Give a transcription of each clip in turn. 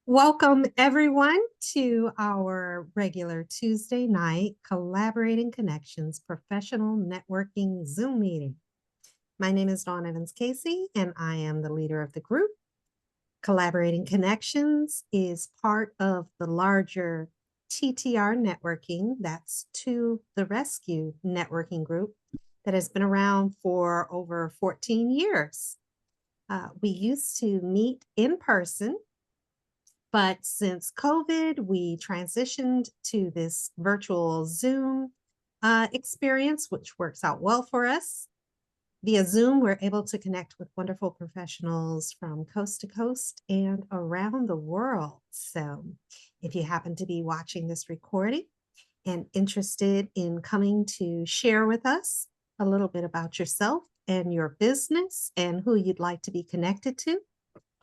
Welcome, everyone, to our regular Tuesday night Collaborating Connections Professional Networking Zoom meeting. My name is Dawn Evans Casey, and I am the leader of the group. Collaborating Connections is part of the larger TTR networking, that's To the Rescue networking group that has been around for over 14 years. We used to meet in person, but since COVID, we transitioned to this virtual Zoom experience, which works out well for us. Via Zoom, we're able to connect with wonderful professionals from coast to coast and around the world. So if you happen to be watching this recording and interested in coming to share with us a little bit about yourself and your business and who you'd like to be connected to,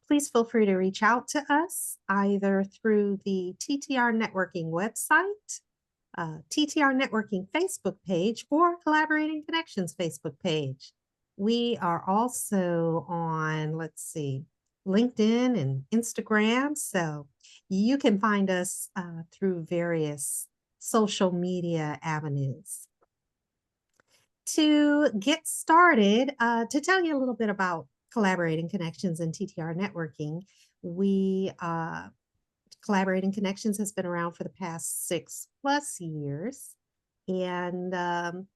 please feel free to reach out to us either through the TTR Networking website, TTR Networking Facebook page, or Collaborating Connections Facebook page. We are also on, LinkedIn and Instagram. So you can find us through various social media avenues. To get started, to tell you a little bit about Collaborating Connections and TTR Networking, Collaborating Connections has been around for the past 6+ years, and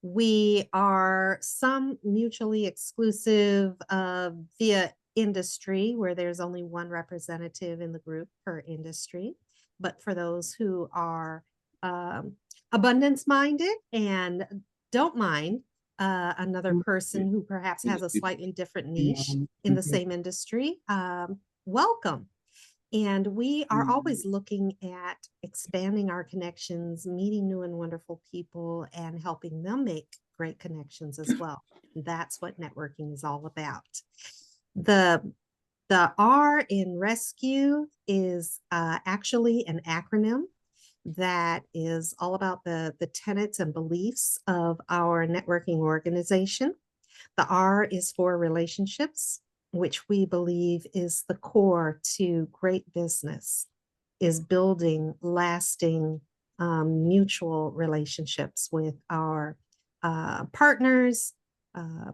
we are some mutually exclusive via industry, where there's only one representative in the group per industry. But for those who are abundance minded and don't mind another person who perhaps has a slightly different niche in the same industry, welcome. And we are always looking at expanding our connections, meeting new and wonderful people, and helping them make great connections as well. That's what networking is all about. The R in rescue is actually an acronym that is all about the tenets and beliefs of our networking organization. The R is for relationships, which we believe is the core to great business, is building lasting mutual relationships with our partners,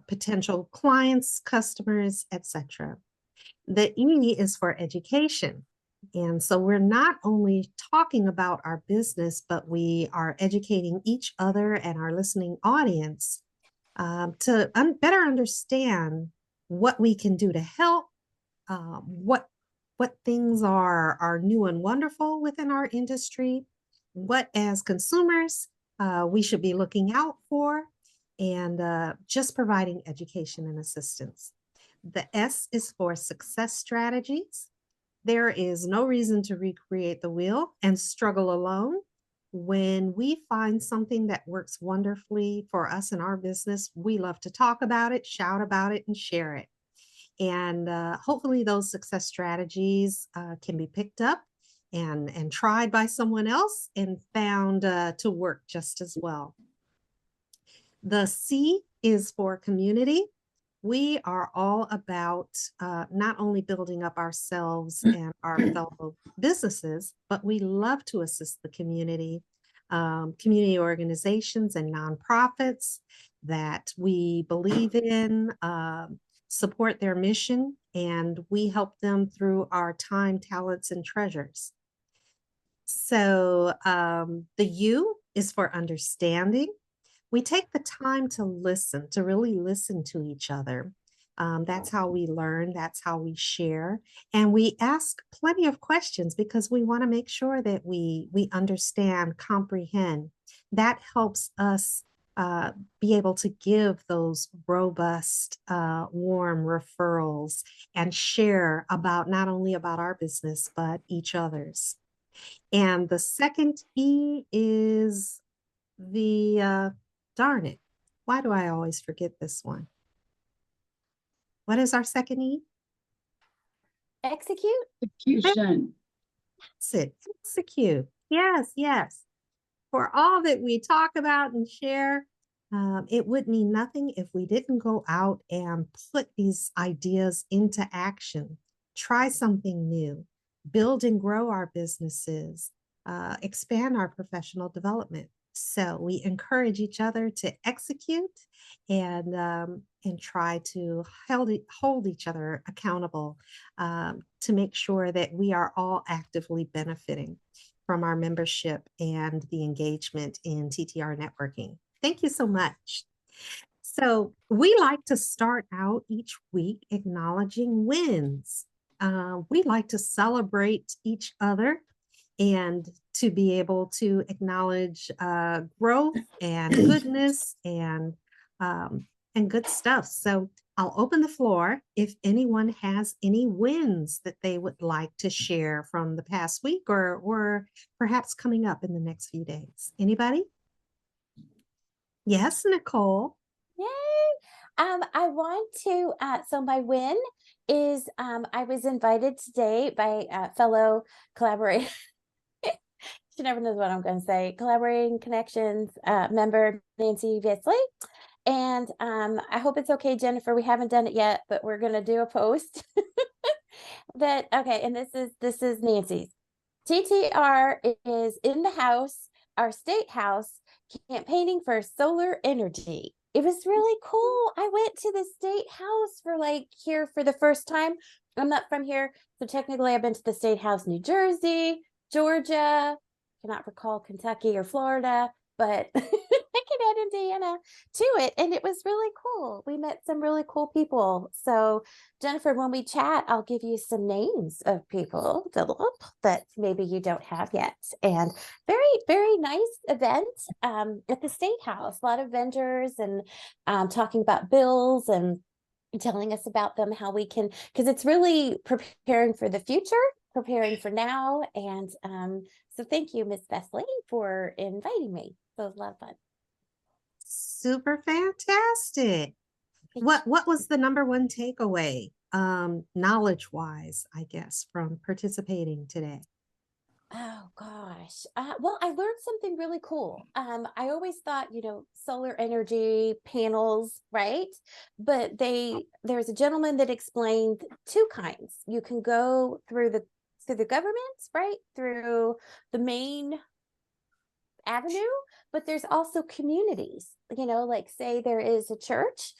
potential clients, customers, etc. The E is for education. And so we're not only talking about our business, but we are educating each other and our listening audience to better understand what we can do to help, what things are new and wonderful within our industry, what as consumers we should be looking out for, and just providing education and assistance. The S is for success strategies. There is no reason to recreate the wheel and struggle alone. When we find something that works wonderfully for us in our business, we love to talk about it, shout about it, and share it. And hopefully those success strategies can be picked up and tried by someone else and found to work just as well. The C is for community. We are all about not only building up ourselves and our fellow businesses, but we love to assist the community, community organizations and nonprofits that we believe in, support their mission, and we help them through our time, talents, and treasures. So the U is for understanding. We take the time to listen, to really listen to each other. That's how we learn, that's how we share. And we ask plenty of questions because we want to make sure that we understand, comprehend. That helps us be able to give those robust, warm referrals and share about not only about our business, but each other's. And the second E is the darn it. Why do I always forget this one? What is our second E? Execute. Execution. That's it. Execute. Yes, yes. For all that we talk about and share, it would mean nothing if we didn't go out and put these ideas into action. Try something new. build and grow our businesses, expand our professional development. So we encourage each other to execute and try to hold each other accountable to make sure that we are all actively benefiting from our membership and the engagement in TTR networking. Thank you so much. So we like to start out each week acknowledging wins. We like to celebrate each other and to be able to acknowledge growth and goodness and good stuff. So I'll open the floor if anyone has any wins that they would like to share from the past week or perhaps coming up in the next few days. Anybody? Yes, Nicole. Yay! I want to, so my win is I was invited today by fellow collaborator. She never knows what I'm going to say. Collaborating Connections member Nancy Vesley. And I hope it's okay, Jennifer. We haven't done it yet, but we're going to do a post that, okay. And this is Nancy's. TTR is in the house, our state house, campaigning for solar energy. It was really cool. I went to the state house for like here for the first time. I'm not from here. So technically I've been to the state house, New Jersey, Georgia, cannot recall Kentucky or Florida, but I can add Indiana to it. And it was really cool. We met some really cool people. So Jennifer, when we chat, I'll give you some names of people, Philip, that maybe you don't have yet. And very, very nice event at the State House. A lot of vendors and talking about bills and telling us about them, how we can, because it's really preparing for the future, preparing for now. And so thank you, Miss Vesley, for inviting me. So it was a lot of fun. Super fantastic. What was the number one takeaway, knowledge wise, I guess, from participating today? Oh gosh. Well, I learned something really cool. I always thought, solar energy panels, right? But there's a gentleman that explained two kinds. You can go through the government, right? Through the main avenue, but there's also communities, like say there is a church,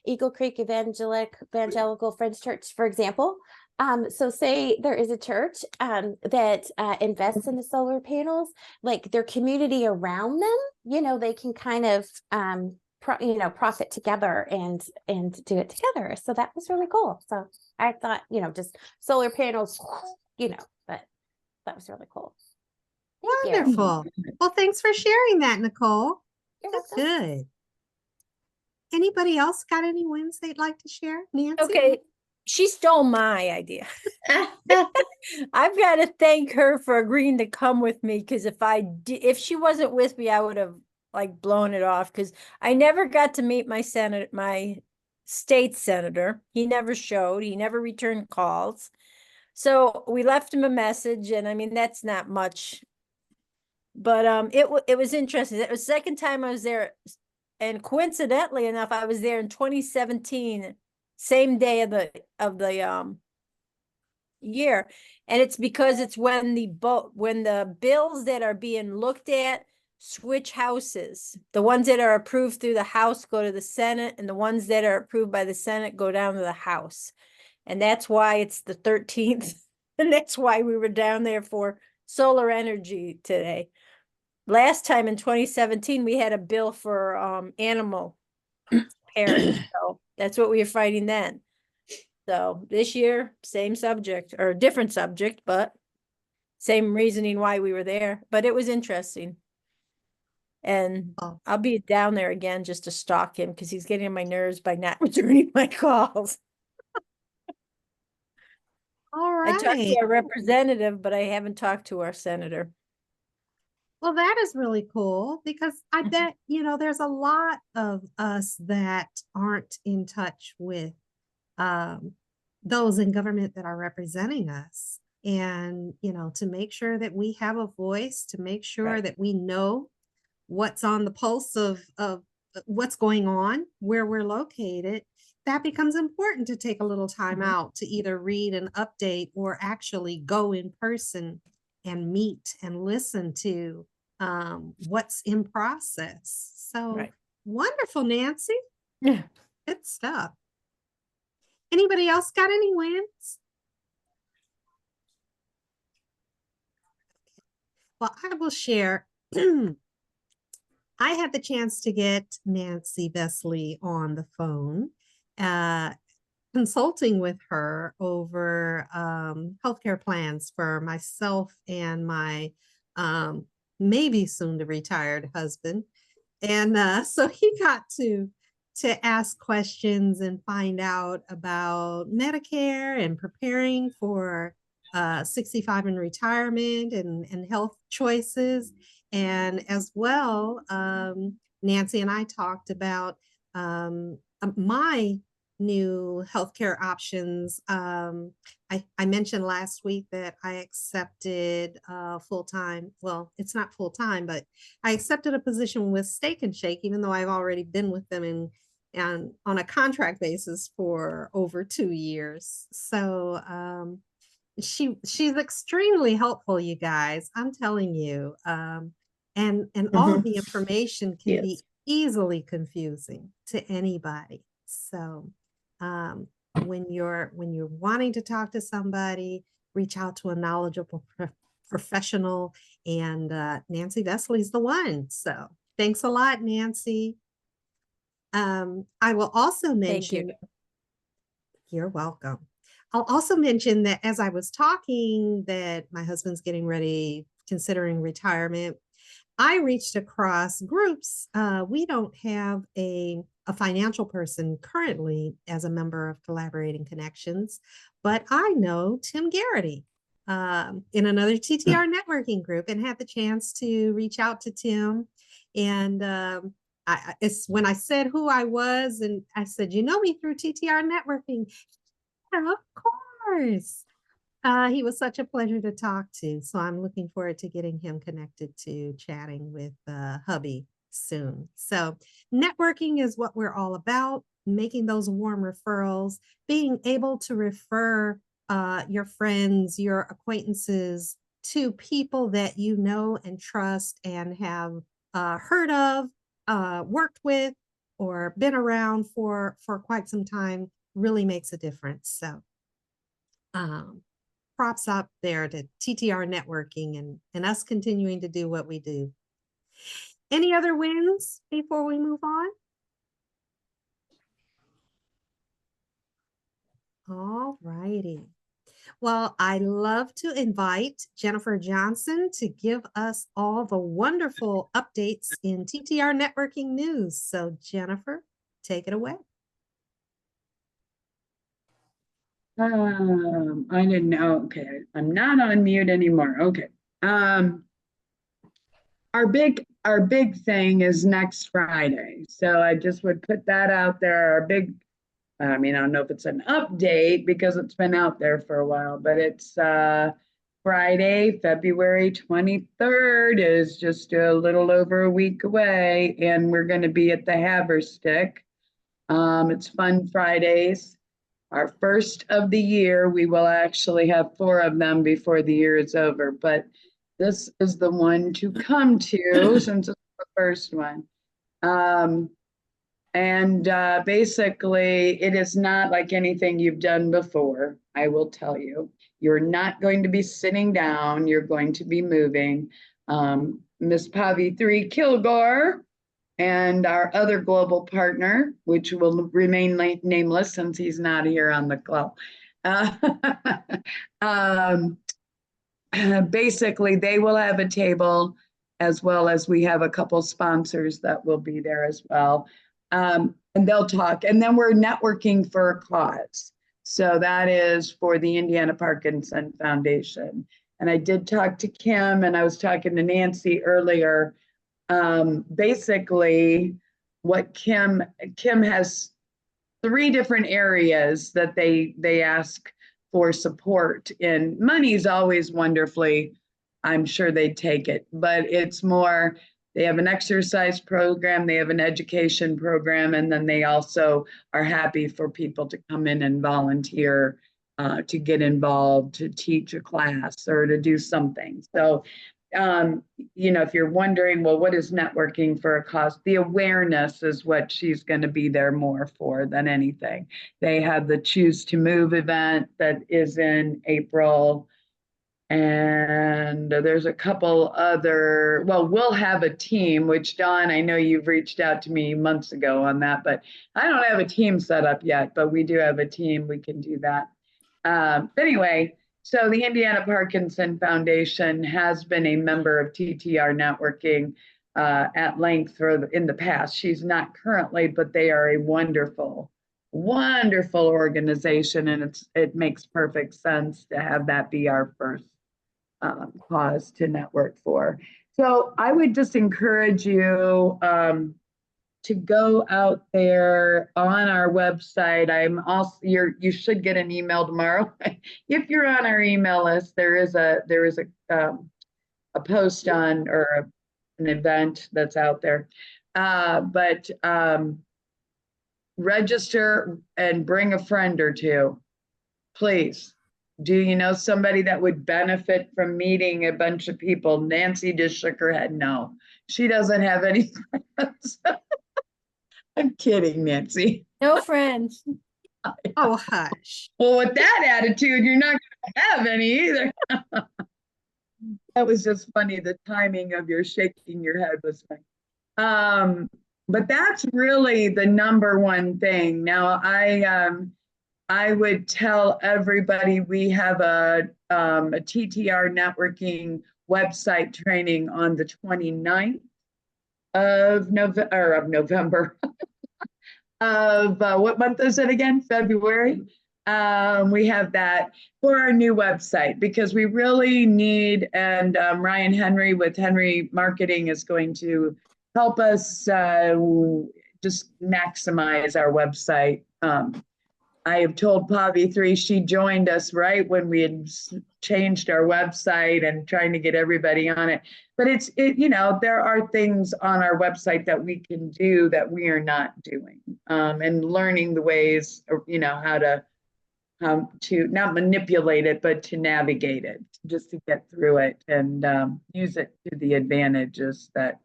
Eagle Creek Evangelical Friends Church, for example. So say there is a church that invests in the solar panels, like their community around them, they can kind of profit together and do it together. So that was really cool. So I thought, just solar panels, but that was really cool. Thank Wonderful. you. Well, thanks for sharing that, Nicole. You're That's welcome. good. Anybody else got any wins they'd like to share? Nancy? Okay, she stole my idea. I've got to thank her for agreeing to come with me, because if she wasn't with me, I would have like blown it off, because I never got to meet my state senator. He never showed, he never returned calls. So we left him a message, and I mean, that's not much, but it was interesting. It was the second time I was there, and coincidentally enough, I was there in 2017, same day of the year. And it's because it's when the bills that are being looked at switch houses. The ones that are approved through the House go to the Senate, and the ones that are approved by the Senate go down to the House. And that's why it's the 13th. And that's why we were down there for solar energy today. Last time in 2017, we had a bill for animal parents. So that's what we were fighting then. So this year, same subject, or different subject, but same reasoning why we were there. But it was interesting. And I'll be down there again just to stalk him, because he's getting on my nerves by not returning my calls. All I talked to right. our representative, but I haven't talked to our senator. Well, that is really cool, because I bet, there's a lot of us that aren't in touch with those in government that are representing us. And, to make sure that we have a voice, to make sure Right. that we know what's on the pulse of what's going on, where we're located, that becomes important to take a little time out to either read an update or actually go in person and meet and listen to what's in process. So Right. wonderful, Nancy. Yeah. Good stuff. Anybody else got any wins? Well, I will share. I had the chance to get Nancy Vesley on the phone, consulting with her over healthcare plans for myself and my maybe soon to retired husband. And so he got to ask questions and find out about Medicare and preparing for 65 in retirement and health choices. And as well, Nancy and I talked about my new healthcare options. I mentioned last week that I accepted full-time. Well, it's not full-time, but I accepted a position with Steak and Shake, even though I've already been with them and on a contract basis for over 2 years. So she's extremely helpful, you guys. I'm telling you. And all of the information can be Yes. easily confusing to anybody. So when you're wanting to talk to somebody, reach out to a knowledgeable professional, and Nancy Vesley's the one. So thanks a lot, Nancy. I will also Thank you. mention, you're welcome. I'll also mention that as I was talking that my husband's getting ready, considering retirement, I reached across groups. We don't have a financial person currently as a member of Collaborating Connections, but I know Tim Garrity in another TTR networking group and had the chance to reach out to Tim. And it's when I said who I was, and I said, you know me through TTR networking. Yeah, of course. He was such a pleasure to talk to. So I'm looking forward to getting him connected to chatting with hubby soon. So networking is what we're all about, making those warm referrals, being able to refer your friends, your acquaintances to people that you know and trust and have heard of, worked with, or been around for quite some time really makes a difference. So props up there to TTR networking and us continuing to do what we do. Any other wins before we move on? All righty. Well, I love to invite Jennifer Johnson to give us all the wonderful updates in TTR networking news. So Jennifer, take it away. I didn't know. Okay, I'm not on mute anymore. Okay. Our big thing is next Friday. So I just would put that out there. Our big, I mean, I don't know if it's an update because it's been out there for a while, but it's Friday, February 23rd is just a little over a week away, and we're going to be at the Haverstick. It's Fun Fridays. Our first of the year. We will actually have 4 of them before the year is over, but this is the one to come to since it's the first one. Basically, it is not like anything you've done before. I will tell you, you're not going to be sitting down. You're going to be moving. Miss Pavithri Kilgore and our other global partner, which will remain nameless since he's not here on the call. Basically, they will have a table, as well as we have a couple sponsors that will be there as well. And they'll talk, and then we're networking for a cause. So that is for the Indiana Parkinson Foundation. And I did talk to Kim, and I was talking to Nancy earlier. Basically, what Kim has 3 different areas that they ask for support in. Money's always wonderfully, I'm sure they'd take it, but it's more, They have an exercise program, they have an education program, and then they also are happy for people to come in and volunteer to get involved, to teach a class or to do something. So, if you're wondering, well, what is networking for a cause? The awareness is what she's going to be there more for than anything. They have the Choose to Move event that is in April. And there's a couple other, well, we'll have a team, which Dawn, I know you've reached out to me months ago on that, but I don't have a team set up yet, but we do have a team. We can do that. Anyway, so the Indiana Parkinson Foundation has been a member of TTR networking at length in the past. She's not currently, but they are a wonderful organization, and it makes perfect sense to have that be our first cause to network for. So I would just encourage you to go out there on our website. You should get an email tomorrow. If you're on our email list, there is a post on or an event that's out there. But register and bring a friend or two, please. Do you know somebody that would benefit from meeting a bunch of people? Nancy just shook her head. No, she doesn't have any friends. I'm kidding, Nancy. No friends. Oh, hush. Well, with that attitude, you're not going to have any either. That was just funny. The timing of your shaking your head was funny. But that's really the number one thing. Now, I would tell everybody we have a TTR networking website training on the 29th of November. What month is it again? February. We have that for our new website because we really need, and Ryan Henry with Henry Marketing is going to help us just maximize our website. I have told Pavithri, she joined us right when we had changed our website and trying to get everybody on it. But there are things on our website that we can do that we are not doing, and learning the ways, how to not manipulate it, but to navigate it, just to get through it and use it to the advantages that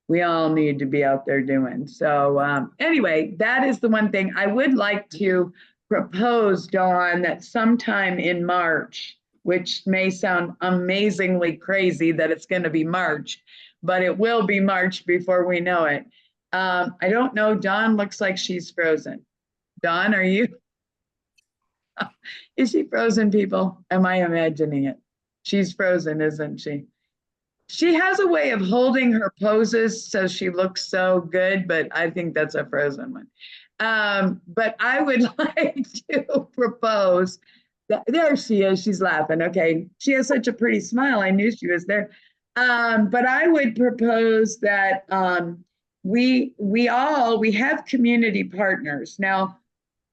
we all need to be out there doing. So anyway, that is the one thing I would like to propose, Dawn, that sometime in March, which may sound amazingly crazy that it's going to be March, but it will be March before we know it. I don't know. Dawn looks like she's frozen. Dawn, are you? Is she frozen, people? Am I imagining it? She's frozen, isn't she? She has a way of holding her poses so she looks so good, but I think that's a frozen one. But I would like to propose that, there she is, she's laughing. Okay, she has such a pretty smile. I knew she was there. But I would propose that we have community partners. Now,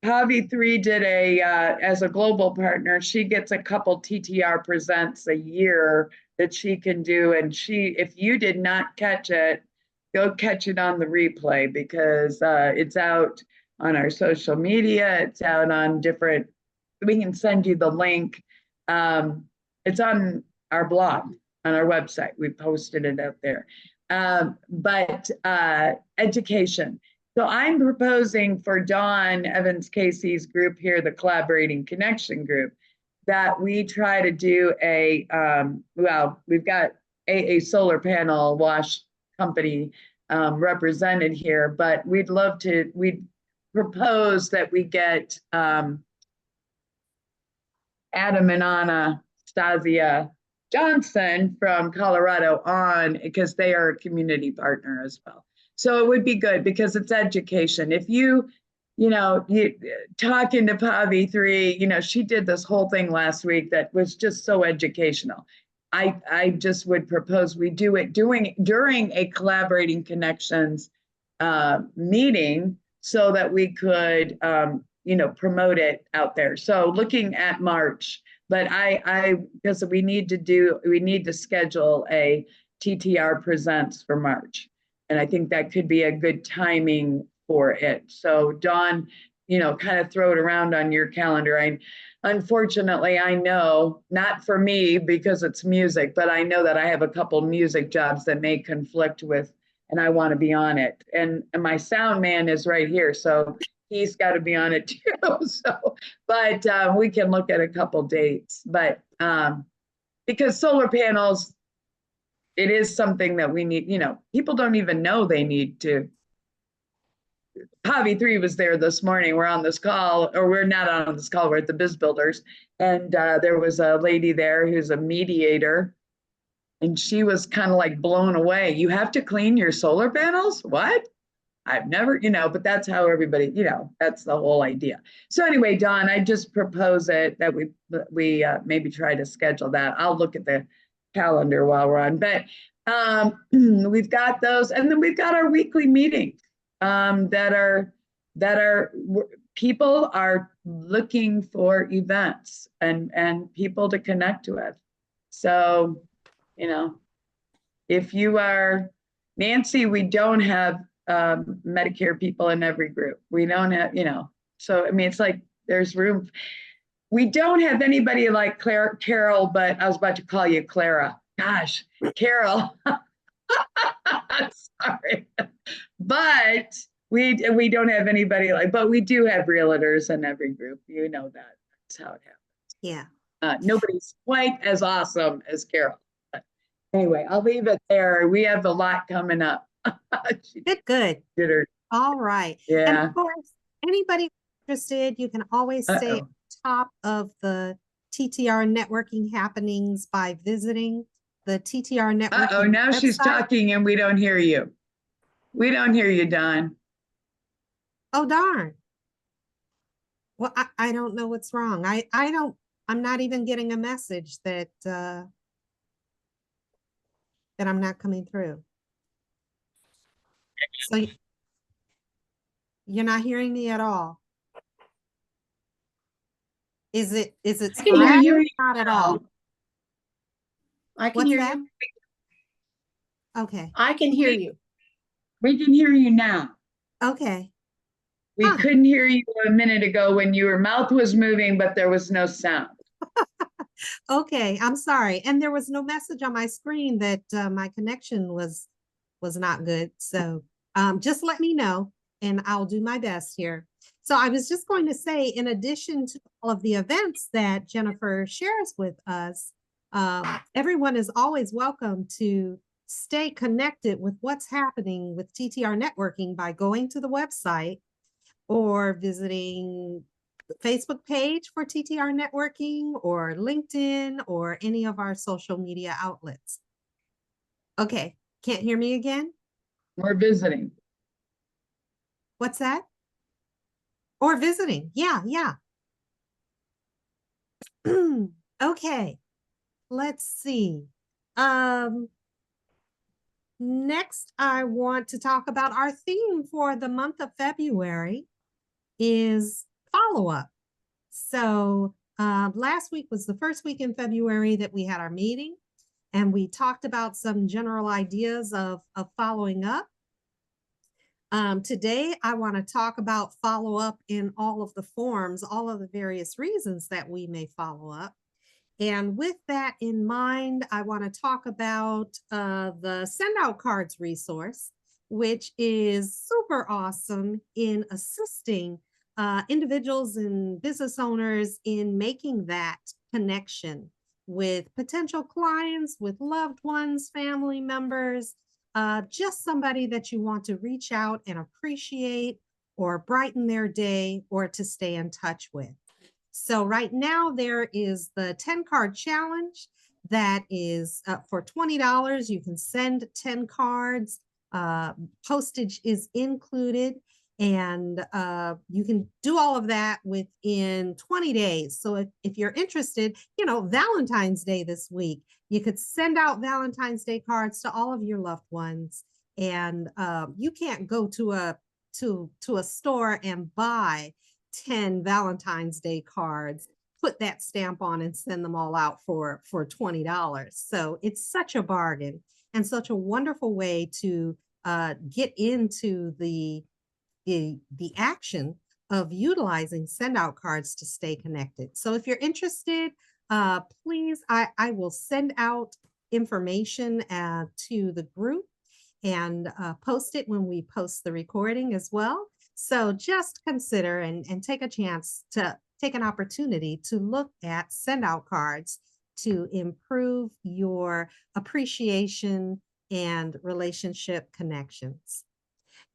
Pavithri did as a global partner, she gets a couple TTR presents a year that she can do. And if you did not catch it, go catch it on the replay because it's out on our social media. It's out on we can send you the link. It's on our blog, on our website. We posted it out there. But education. So I'm proposing for Dawn Evans Casey's group here, the Collaborating Connection group, that we try to do we've got a solar panel wash company represented here, but we'd propose that we get Adam and Anna Stasia Johnson from Colorado on because they are a community partner as well. So it would be good because it's education. If you talking to Pavithri, she did this whole thing last week that was just so educational. I just would propose we do it during a Collaborating Connections meeting so that we could, promote it out there. So looking at March, but because we need to schedule a TTR Presents for March. And I think that could be a good timing for it. So Dawn, kind of throw it around on your calendar. Unfortunately, I know, not for me because it's music, but I know that I have a couple music jobs that may conflict with, and I want to be on it. And my sound man is right here, so he's got to be on it too. So, but we can look at a couple dates. But because solar panels, it is something that we need, people don't even know they need to. Pavithri was there this morning. We're on this call, or we're not on this call, we're at the Biz Builders. And there was a lady there who's a mediator. And she was kind of like blown away. You have to clean your solar panels? What? I've never, but that's how everybody, that's the whole idea. So anyway, Dawn, I just propose it that we maybe try to schedule that. I'll look at the calendar while we're on, but we've got those, and then we've got our weekly meetings that are people are looking for events and people to connect with. So, if you are Nancy, we don't have Medicare people in every group. We don't have, so I mean, it's like there's room. We don't have anybody like Carol, but I was about to call you Clara. Gosh, Carol. Sorry. But we don't have anybody like, but we do have realtors in every group. You know that. That's how it happens. Yeah. Nobody's quite as awesome as Carol. But anyway, I'll leave it there. We have a lot coming up. Good. Did her. All right. Yeah. And of course, anybody interested, you can always stay on top of the TTR networking happenings by visiting the TTR networking now website. She's talking and we don't hear you. We don't hear you, Dawn. Oh, darn. Well, I don't know what's wrong. I'm not even getting a message that I'm not coming through. So you're not hearing me at all. Is it I can hear you. Not at all. I can What's hear that? you. Okay. I can hear you. We can hear you now. Okay. We couldn't hear you a minute ago when your mouth was moving, but there was no sound. Okay, I'm sorry. And there was no message on my screen that my connection was not good. So just let me know and I'll do my best here. So I was just going to say, in addition to all of the events that Jennifer shares with us, everyone is always welcome to stay connected with what's happening with TTR networking by going to the website or visiting the Facebook page for TTR networking or LinkedIn or any of our social media outlets. Okay, can't hear me again? We're visiting. What's that? Or visiting. Yeah. Okay, let's see. Next, I want to talk about our theme for the month of February is follow-up. So last week was the first week in February that we had our meeting, and we talked about some general ideas of following up. Today, I want to talk about follow-up in all of the forms, all of the various reasons that we may follow up. And with that in mind, I want to talk about the Send Out Cards resource, which is super awesome in assisting individuals and business owners in making that connection with potential clients, with loved ones, family members, just somebody that you want to reach out and appreciate or brighten their day or to stay in touch with. So right now there is the 10 card challenge that is for $20. You can send 10 cards. Postage is included, and you can do all of that within 20 days. So if you're interested, Valentine's Day this week, you could send out Valentine's Day cards to all of your loved ones. And you can't go to a store and buy 10 Valentine's Day cards, put that stamp on and send them all out for $20. So it's such a bargain and such a wonderful way to get into the action of utilizing send out cards to stay connected. So if you're interested, please, I will send out information to the group and post it when we post the recording as well. So just consider and take a chance to take an opportunity to look at send out cards to improve your appreciation and relationship connections.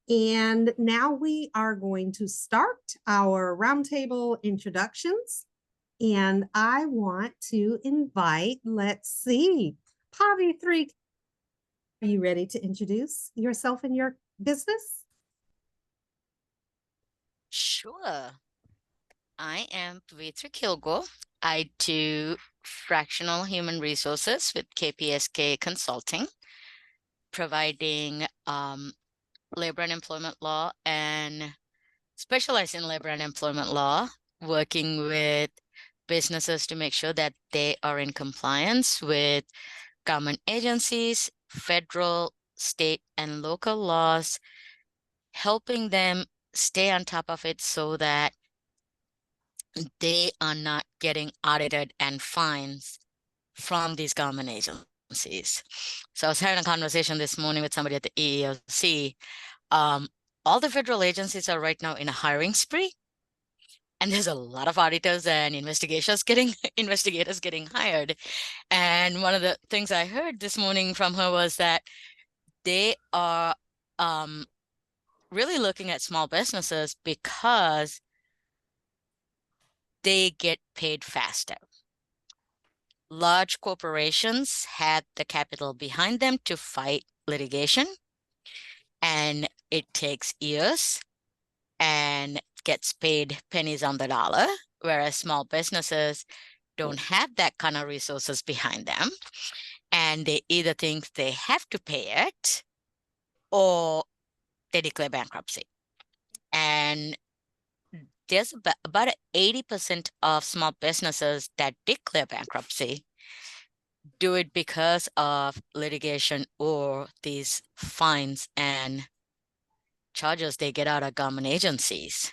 And now we are going to start our roundtable introductions. And I want to invite, let's see, Pavithri, are you ready to introduce yourself and your business? Sure. I am Pavithri Kilgore. I do fractional human resources with KPSK Consulting, providing labor and employment law and specialize in labor and employment law, working with businesses to make sure that they are in compliance with government agencies, federal, state, and local laws, helping them stay on top of it so that they are not getting audited and fines from these government agencies. So I was having a conversation this morning with somebody at the EEOC. All the federal agencies are right now in a hiring spree, and there's a lot of auditors and investigators getting hired. And one of the things I heard this morning from her was that they are really looking at small businesses because they get paid faster. Large corporations had the capital behind them to fight litigation, and it takes years and gets paid pennies on the dollar, whereas small businesses don't have that kind of resources behind them, and they either think they have to pay it or they declare bankruptcy. And there's about 80% of small businesses that declare bankruptcy do it because of litigation or these fines and charges they get out of government agencies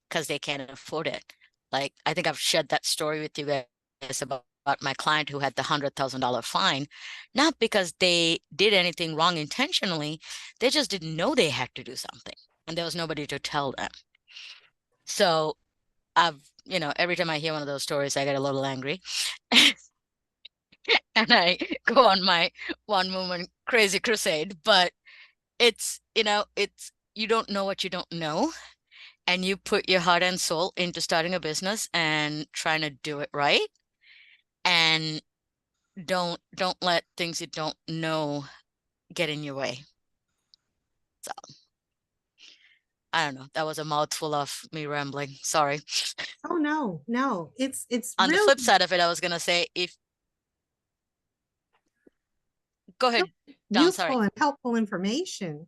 because they can't afford it. Like, I think I've shared that story with you guys about my client who had the $100,000 fine, not because they did anything wrong intentionally, they just didn't know they had to do something, and there was nobody to tell them. So every time I hear one of those stories, I get a little angry. And I go on my one woman crazy crusade. But it's you don't know what you don't know. And you put your heart and soul into starting a business and trying to do it right. And don't let things you don't know get in your way. So I don't know. That was a mouthful of me rambling. Sorry. Oh, no, it's On the really flip side of it, I was gonna say, go ahead, Dawn, sorry. useful and helpful information.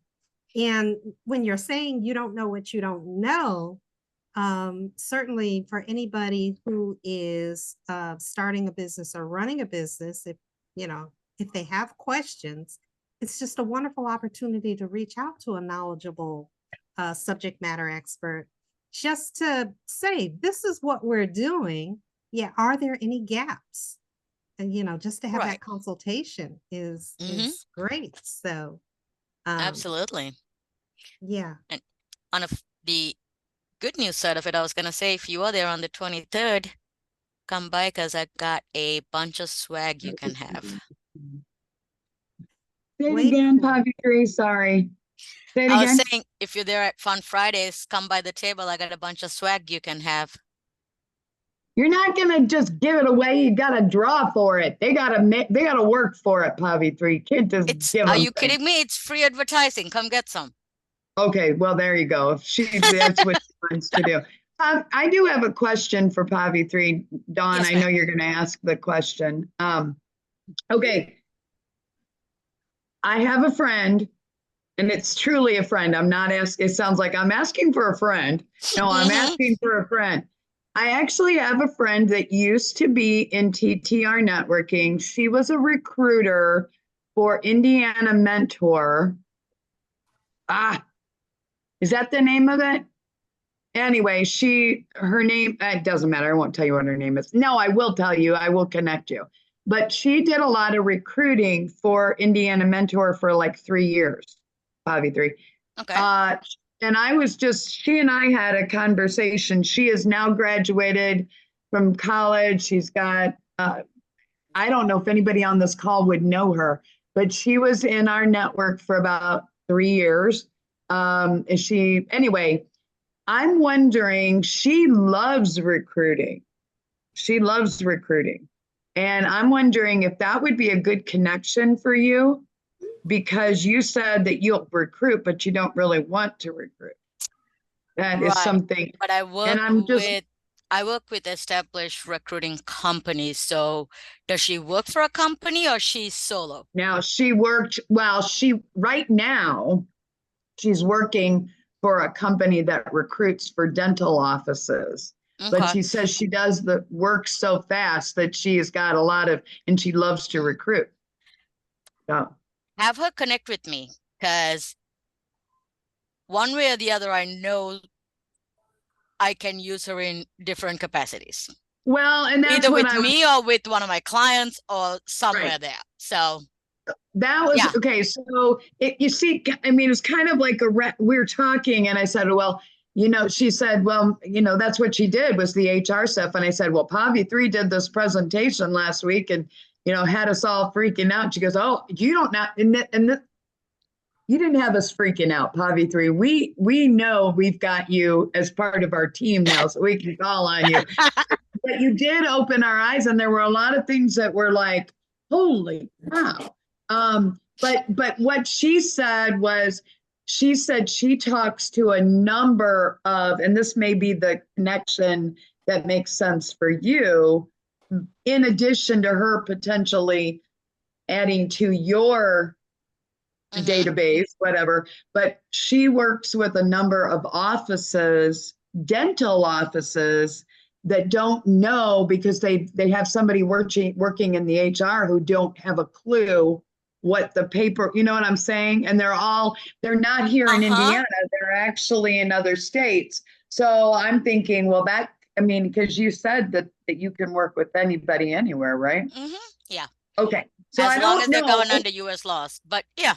And when you're saying you don't know what you don't know, certainly for anybody who is starting a business or running a business, if they have questions, it's just a wonderful opportunity to reach out to a knowledgeable subject matter expert just to say, this is what we're doing. Yeah, are there any gaps? And just to have Right. that consultation is great. So Absolutely. yeah. And on the good news side of it, I was gonna say, if you are there on the 23rd, come by because I got a bunch of swag you can have. Say it Wait. again, Pavithri, sorry. Say it I was again. saying, if you're there at Fun Fridays, come by the table. I got a bunch of swag you can have. You're not gonna just give it away. You gotta draw for it. They gotta work for it, Pavithri. Can't just give Are them you things. kidding me? It's free advertising. Come get some. Okay, well, there you go. That's what she wants to do. I do have a question for Pavithri. Dawn, Yes, I know you're gonna ask the question. Okay. I have a friend, and it's truly a friend. I'm not asking, it sounds like I'm asking for a friend. No, I'm asking for a friend. I actually have a friend that used to be in TTR networking. She was a recruiter for Indiana Mentor, Is that the name of it? Anyway, her name, it doesn't matter. I won't tell you what her name is. No, I will tell you. I will connect you. But she did a lot of recruiting for Indiana Mentor for like 3 years, Pavithri. Okay. And she and I had a conversation. She is now graduated from college. She's got, I don't know if anybody on this call would know her, but she was in our network for about 3 years. Anyway, I'm wondering, she loves recruiting. She loves recruiting. And I'm wondering if that would be a good connection for you, because you said that you'll recruit, but you don't really want to recruit. That is Right. something. But I I'm just, work with established recruiting companies. So does she work for a company or she's solo? now right now, she's working for a company that recruits for dental offices. But Okay. she says she does the work so fast that she has got a lot of, and she loves to recruit. So, Have her connect with me, because one way or the other, I know I can use her in different capacities, well, and that's either what with me or with one of my clients or somewhere Right. there. So that was Yeah. okay. So you see, I mean, it's kind of like we were talking, and I said, well, she said, well, that's what she did was the HR stuff. And I said, well, Pavithri did this presentation last week and, had us all freaking out. She goes, oh, you don't know. You didn't have us freaking out, Pavithri. We know we've got you as part of our team now, so we can call on you. But you did open our eyes, and there were a lot of things that were like, holy cow. But what she said was, she said she talks to a number of, and this may be the connection that makes sense for you, in addition to her potentially adding to your database, whatever, but she works with a number of offices, dental offices, that don't know because they have somebody working in the HR who don't have a clue what the paper, you know what I'm saying? And they're not here in Indiana, they're actually in other states. So I'm thinking, well, because you said that you can work with anybody anywhere, right? Yeah. Okay. So As I long don't as they're know. going under US laws. But yeah.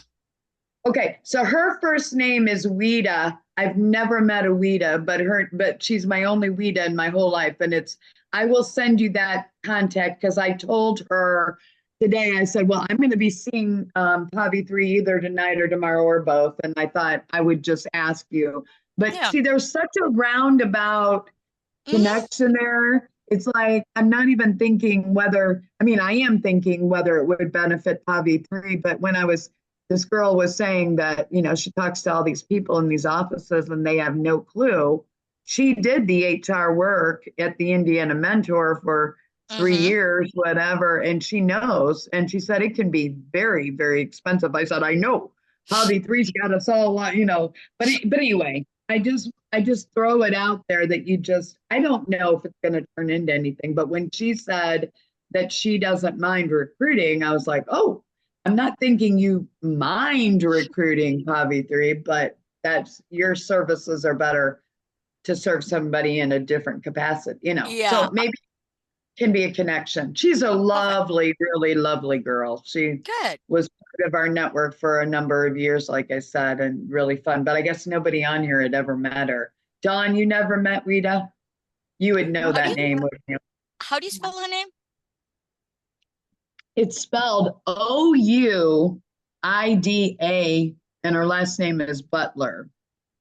Okay, so her first name is Wida. I've never met a Wida, but she's my only Wida in my whole life. And I will send you that contact, because I told her today, I said, well, I'm going to be seeing Pavithri either tonight or tomorrow or both. And I thought I would just ask you. But Yeah. see, there's such a roundabout connection there. It's like, I'm not even thinking I am thinking whether it would benefit Pavithri, but this girl was saying that, she talks to all these people in these offices and they have no clue. She did the HR work at the Indiana Mentor for 3 years, whatever, and she knows. And she said it can be very, very expensive. I said, I know. Pavithri's got us all, but anyway, I just throw it out there that I don't know if it's going to turn into anything, but when she said that she doesn't mind recruiting, I was like, oh, I'm not thinking you mind recruiting, Pavithri, but your services are better to serve somebody in a different capacity, Yeah. So maybe it can be a connection. She's a lovely, really lovely girl. She was part of our network for a number of years, like I said, and really fun. But I guess nobody on here had ever met her. Dawn, you never met Wida? You would know that name, wouldn't you? How do you spell her name? It's spelled Ouida, and her last name is Butler.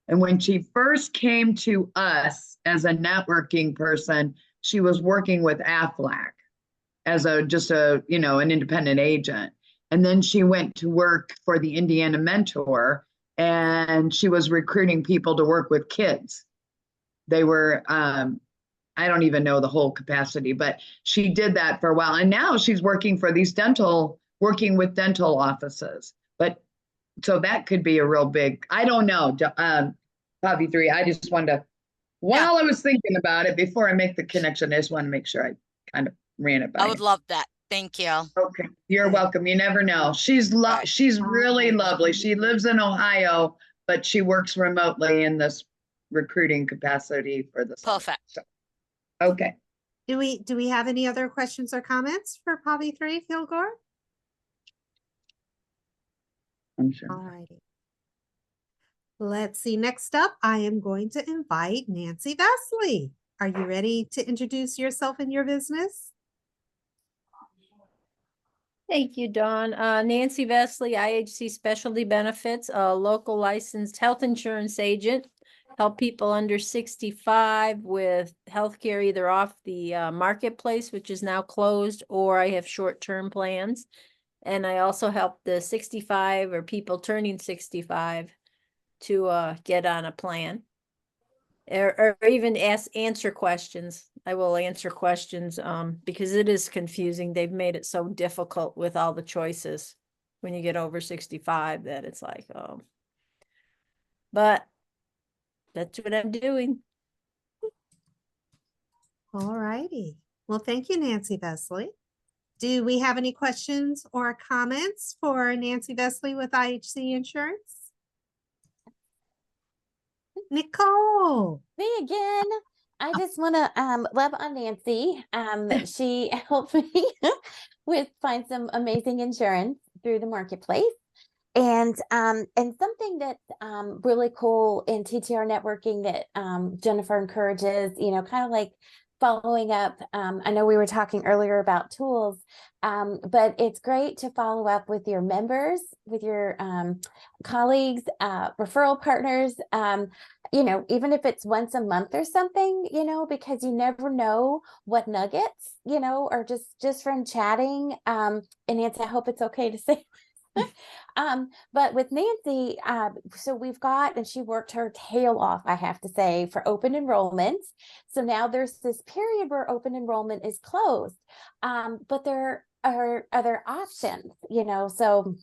And when she first came to us as a networking person, she was working with Aflac as an independent agent. And then she went to work for the Indiana Mentor, and she was recruiting people to work with kids. They were, I don't even know the whole capacity, but she did that for a while. And now she's working for working with dental offices. But so that could be a real big, I don't know, Pavithri, I just wanted to, while I was thinking about it, before I make the connection, I just want to make sure I kind of ran it by I would love that. Thank you. Okay, you're welcome. You never know. She's really lovely. She lives in Ohio, but she works remotely in this recruiting capacity for the summer. Perfect. So, okay. Do we have any other questions or comments for Pavithri Kilgore? I'm sure. All righty. Let's see. Next up, I am going to invite Nancy Vesley. Are you ready to introduce yourself and your business? Thank you, Dawn. Nancy Vesley, IHC Specialty Benefits, a local licensed health insurance agent. Help people under 65 with healthcare either off the marketplace, which is now closed, or I have short-term plans. And I also help the 65 or people turning 65 to get on a plan. Or even answer questions. I will answer questions because it is confusing. They've made it so difficult with all the choices when you get over 65 that it's like, oh. But that's what I'm doing. All righty. Well, thank you, Nancy Vesley. Do we have any questions or comments for Nancy Vesley with IHC Insurance? Nicole. Me again. I just want to love on Nancy. She helped me with find some amazing insurance through the marketplace. And something that's really cool in TTR networking that Jennifer encourages, you know, kind of like following up. I know we were talking earlier about tools, but it's great to follow up with your members, with your colleagues, referral partners, you know, even if it's once a month or something, you know, because you never know what nuggets, you know, or just from chatting. And Nancy, I hope it's okay to say. But with Nancy, so we've got, and she worked her tail off, I have to say, for open enrollment. So now there's this period where open enrollment is closed. But there are other options, you know, so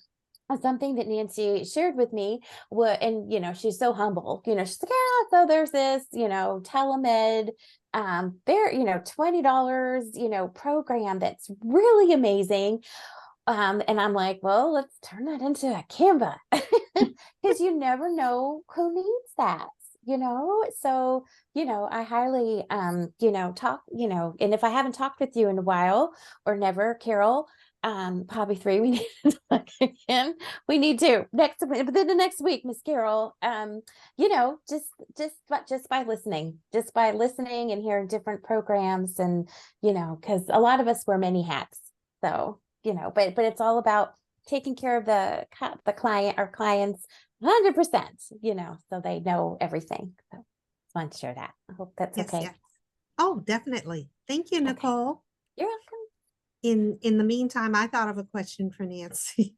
something that Nancy shared with me and, you know, she's so humble, you know, she's like, yeah, so there's this, you know, telemed, there, you know, $20, you know, program that's really amazing. And I'm like, well, let's turn that into a Canva because you never know who needs that, you know? So, you know, I highly, you know, and if I haven't talked with you in a while or never, Carol, Pavithri, we need to talk again. We need to within the next week, Miss Carol, you know, just by listening and hearing different programs and, you know, because a lot of us wear many hats. So, you know, but it's all about taking care of the client or clients 100%, you know, so they know everything. So just want to share that. I hope that's okay. Yes. Oh, definitely. Thank you, Okay. Nicole. You're welcome. In the meantime, I thought of a question for Nancy.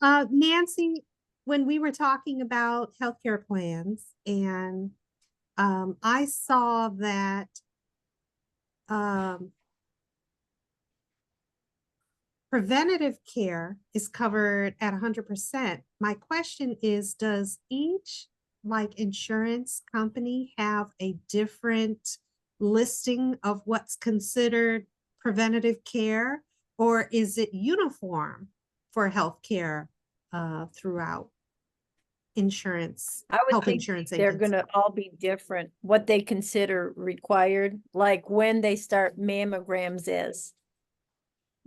Nancy, when we were talking about healthcare plans, and I saw that preventative care is covered at 100%. My question is, does each insurance company have a different listing of what's considered preventative care, or is it uniform for healthcare throughout insurance? I would health think insurance they're agents? going to all be different, what they consider required, like when they start mammograms is.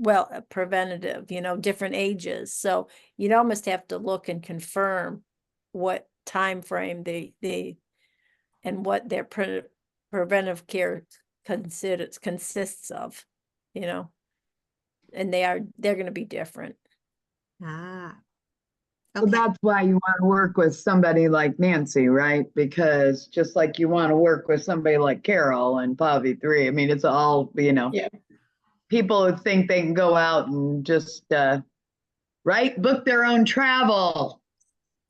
Well, preventative, you know, different ages. So you'd almost have to look and confirm what time frame they and what their preventive care consists of, you know, and they're going to be different. Ah, So okay. that's why you want to work with somebody like Nancy, right? Because just like you want to work with somebody like Carol and Pavithri, I mean, it's all, you know, Yeah. people who think they can go out and just, right, book their own travel,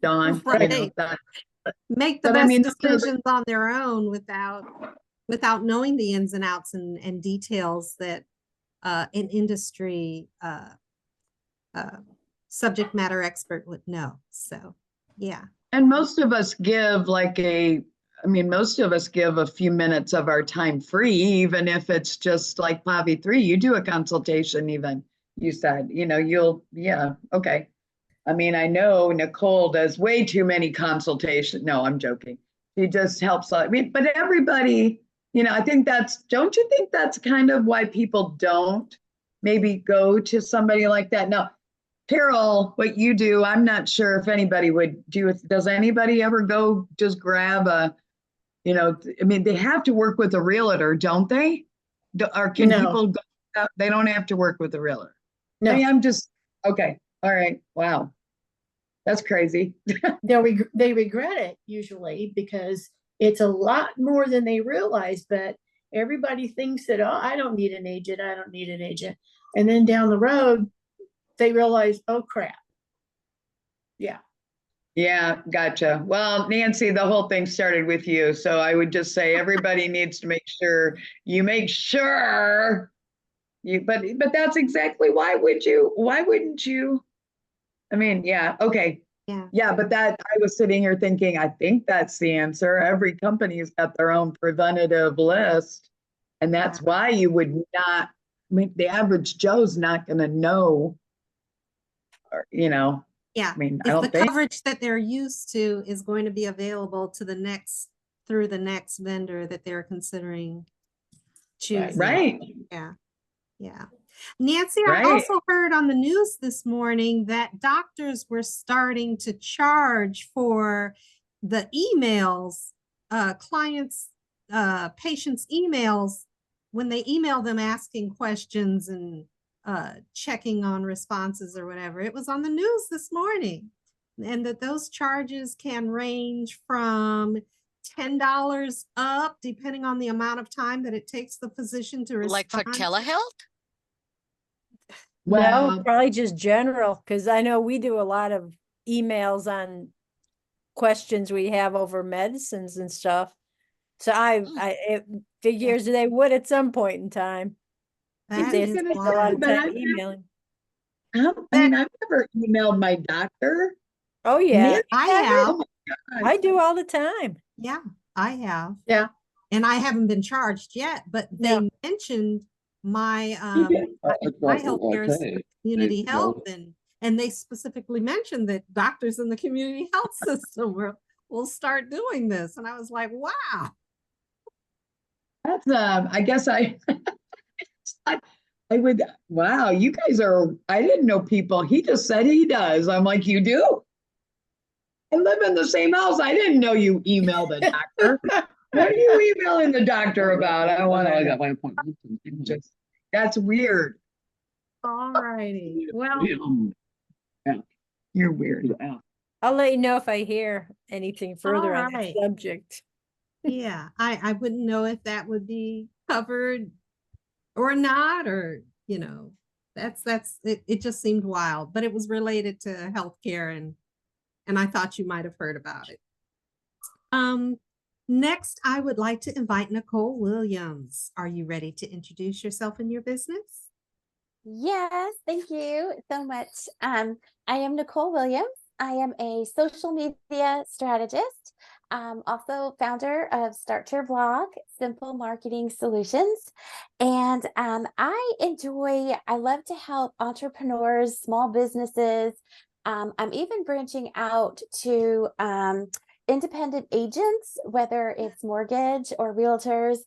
Dawn. You know, Right. Make the but I best mean, those are the- decisions on their own without knowing the ins and outs and details that an industry subject matter expert would know. So, yeah. And most of us give most of us give a few minutes of our time free, even if it's just like Pavithri, you do a consultation even, you said, you know, yeah, okay. I mean, I know Nicole does way too many consultations. No, I'm joking. She just helps. I mean, but everybody, I think don't you think that's kind of why people don't maybe go to somebody like that? Now, Carol, what you do, I'm not sure if anybody would do it. Does anybody ever go just grab I mean, they have to work with a realtor, don't they? Or can No. people go out? They don't have to work with a realtor. No. I mean, I'm just, okay. All right. Wow. That's crazy. They regret it usually because it's a lot more than they realize, but everybody thinks that, oh, I don't need an agent. I don't need an agent. And then down the road, they realize, oh crap. Yeah. Yeah, gotcha. Well, Nancy, the whole thing started with you. So I would just say everybody needs to make sure but that's exactly why wouldn't you? I mean, yeah, okay. Yeah. Yeah, but I was sitting here thinking, I think that's the answer. Every company's got their own preventative list. And that's why you would not, I mean, the average Joe's not going to know, or, Yeah. I mean, I If don't the think. coverage that they're used to is going to be available to through the next vendor that they're considering choosing. Right. Yeah. Yeah. Nancy, I Right. also heard on the news this morning that doctors were starting to charge for the emails, patients' emails, when they email them asking questions and checking on responses or whatever. It was on the news this morning. And that those charges can range from $10 up, depending on the amount of time that it takes the physician to respond. Like for telehealth? No, Well, probably just general, because I know we do a lot of emails on questions we have over medicines and stuff. So it figures they would at some point in time. That They is spend a gonna lot say, of but time I've emailing. I mean, I've never emailed my doctor. Oh, yeah. Nancy, I have. oh my God. I do all the time. Yeah, I have. Yeah. And I haven't been charged yet, but they mentioned my my healthcare is community health, and they specifically mentioned that doctors in the community health system will start doing this. And I was like, wow. That's I guess I would, wow, you guys I didn't know people. He just said he does. I'm like, you do? I live in the same house. I didn't know you email the doctor. What are you emailing the doctor about? I got my appointment. That's weird. All righty. Well, Yeah, you're weird. I'll let you know if I hear anything further on right. the subject. yeah, I wouldn't know if that would be covered or not, or, it just seemed wild, but it was related to healthcare, and I thought you might have heard about it. Next, I would like to invite Nicole Williams. Are you ready to introduce yourself and your business? Yes, thank you so much. I am Nicole Williams. I am a social media strategist, also founder of Start Your Blog, Simple Marketing Solutions. And I love to help entrepreneurs, small businesses. I'm even branching out to independent agents, whether it's mortgage or realtors,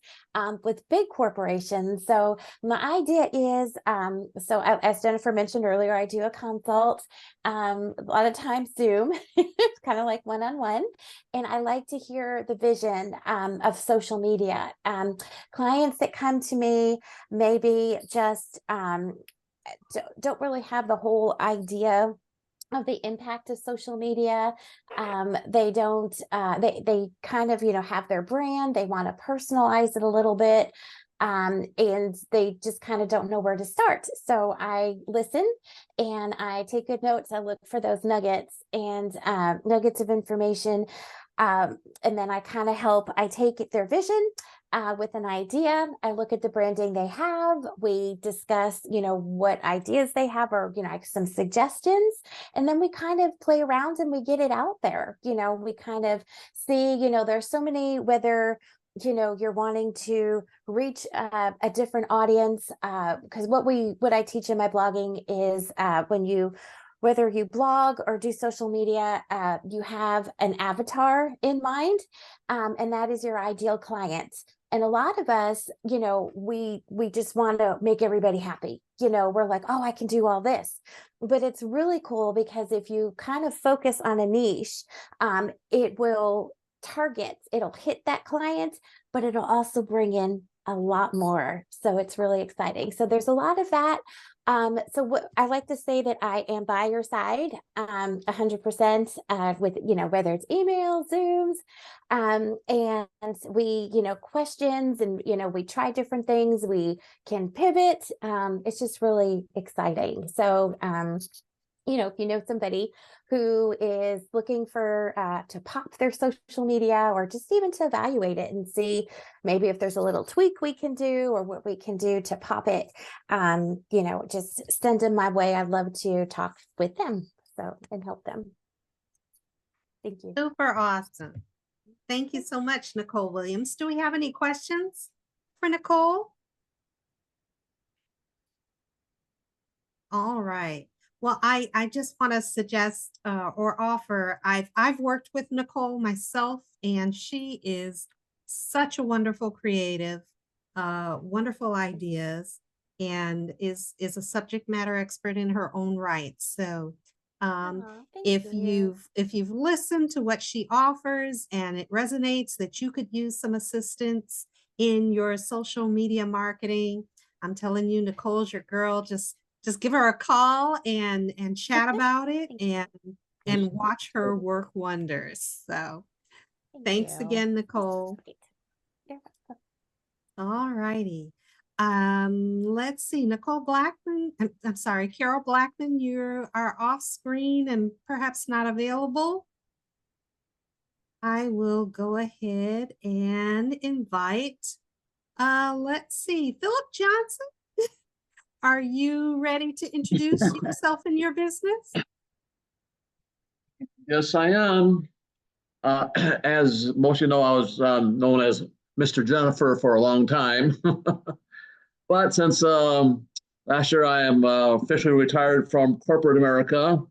with big corporations. So my idea is, as Jennifer mentioned earlier, I do a consult, a lot of times Zoom, it's kind of like one-on-one. And I like to hear the vision of social media. Clients that come to me maybe just don't really have the whole idea of the impact of social media. They don't, they kind of, have their brand, they want to personalize it a little bit. And they just kind of don't know where to start. So I listen and I take good notes. I look for those nuggets and nuggets of information. And then I kind of I take their vision with an idea. I look at the branding they have. We discuss, what ideas they have, or, some suggestions. And then we kind of play around and we get it out there. We kind of see, there's so many, whether, you're wanting to reach a different audience, because what I teach in my blogging is when you whether you blog or do social media, you have an avatar in mind, and that is your ideal client. And a lot of us, you know, we just want to make everybody happy. You know, we're like, oh, I can do all this. But it's really cool because if you kind of focus on a niche, it will target, it'll hit that client, but it'll also bring in a lot more. So it's really exciting. So there's a lot of that. So what I like to say that I am by your side, 100%, with, you know, whether it's email, Zooms, and we, you know, questions, and, you know, we try different things, we can pivot. It's just really exciting. So, you know, if you know somebody who is looking for to pop their social media, or just even to evaluate it and see maybe if there's a little tweak we can do or what we can do to pop it, you know, just send them my way. I'd love to talk with them and help them. Thank you. Super awesome. Thank you so much, Nicole Williams. Do we have any questions for Nicole? All right. Well, I just want to suggest or offer, I've worked with Nicole myself, and she is such a wonderful creative, wonderful ideas, and is a subject matter expert in her own right. So if you've listened to what she offers and it resonates that you could use some assistance in your social media marketing, I'm telling you, Nicole's your girl. Just give her a call and chat about it and watch her work wonders. So thanks again, Nicole. All righty. Let's see, Nicole Blackmon. I'm sorry, Carol Blackmon, you are off screen and perhaps not available. I will go ahead and invite, let's see, Philip Johnson. Are you ready to introduce yourself and your business? Yes, I am. As most of you know, I was known as Mr. Jennifer for a long time. But since last year I am officially retired from corporate America,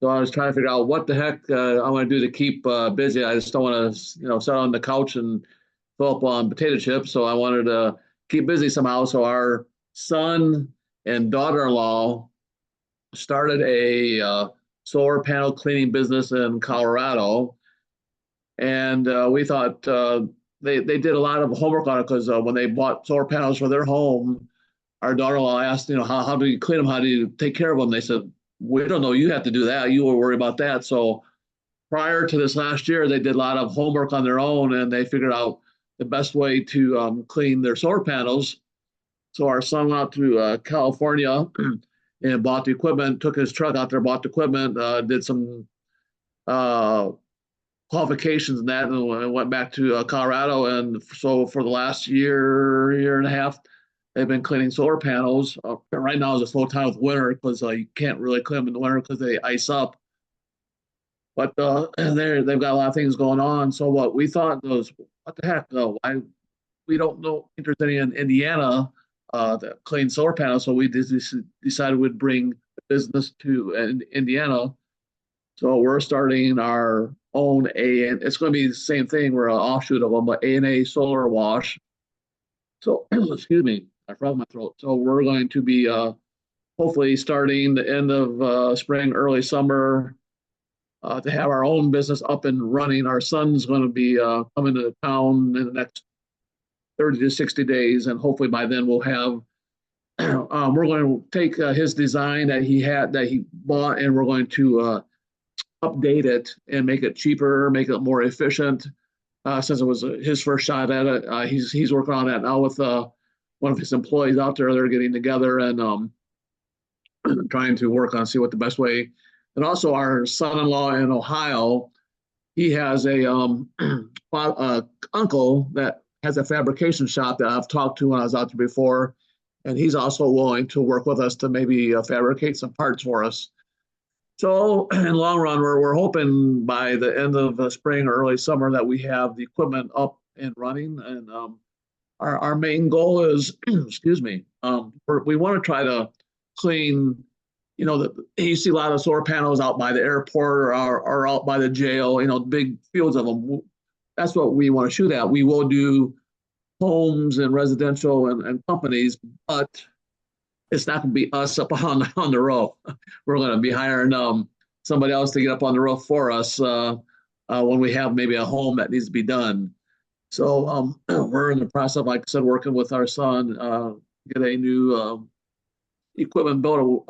so I was trying to figure out what the heck I want to do to keep busy. I just don't want to, you know, sit on the couch and fill up on potato chips. So I wanted to keep busy somehow. So our son and daughter-in-law started a solar panel cleaning business in Colorado. And we thought they did a lot of homework on it, because when they bought solar panels for their home, our daughter-in-law asked, you know, how do you clean them? How do you take care of them? They said, we don't know. You have to do that. You will worry about that. So prior to this last year, they did a lot of homework on their own, and they figured out the best way to clean their solar panels. So our son went out to California and bought the equipment, took his truck out there, bought the equipment, did some qualifications and that, and went back to Colorado. And so for the last year and a half, they've been cleaning solar panels. Right now is a slow time with winter, because you can't really clean them in the winter because they ice up. But they've got a lot of things going on. So what we thought was, what the heck? No, we don't know if there's any in Indiana that clean solar panels. So we decided we'd bring the business to Indiana. So we're starting our own it's going to be the same thing. We're an offshoot of them, but A&A Solar Wash. So, excuse me, I forgot my throat. So we're going to be hopefully starting the end of spring, early summer, to have our own business up and running. Our son's going to be coming to town in the next 30 to 60 days, and hopefully by then we'll have. We're going to take his design that he bought, and we're going to update it and make it cheaper, make it more efficient. Since it was his first shot at it, he's working on that now with one of his employees out there. They're getting together and trying to work on see what the best way. And also our son-in-law in Ohio, he has a uncle that has a fabrication shop that I've talked to when I was out there before, and he's also willing to work with us to maybe fabricate some parts for us. So in the long run, we're hoping by the end of spring or early summer that we have the equipment up and running. And our main goal is, excuse me, we want to try to clean, you know, you see a lot of solar panels out by the airport or out by the jail, you know, big fields of them. That's what we want to shoot at. We will do homes and residential and companies, but it's not going to be us up on the roof. We're going to be hiring somebody else to get up on the roof for us when we have maybe a home that needs to be done. So we're in the process, like I said, working with our son, get a new equipment built.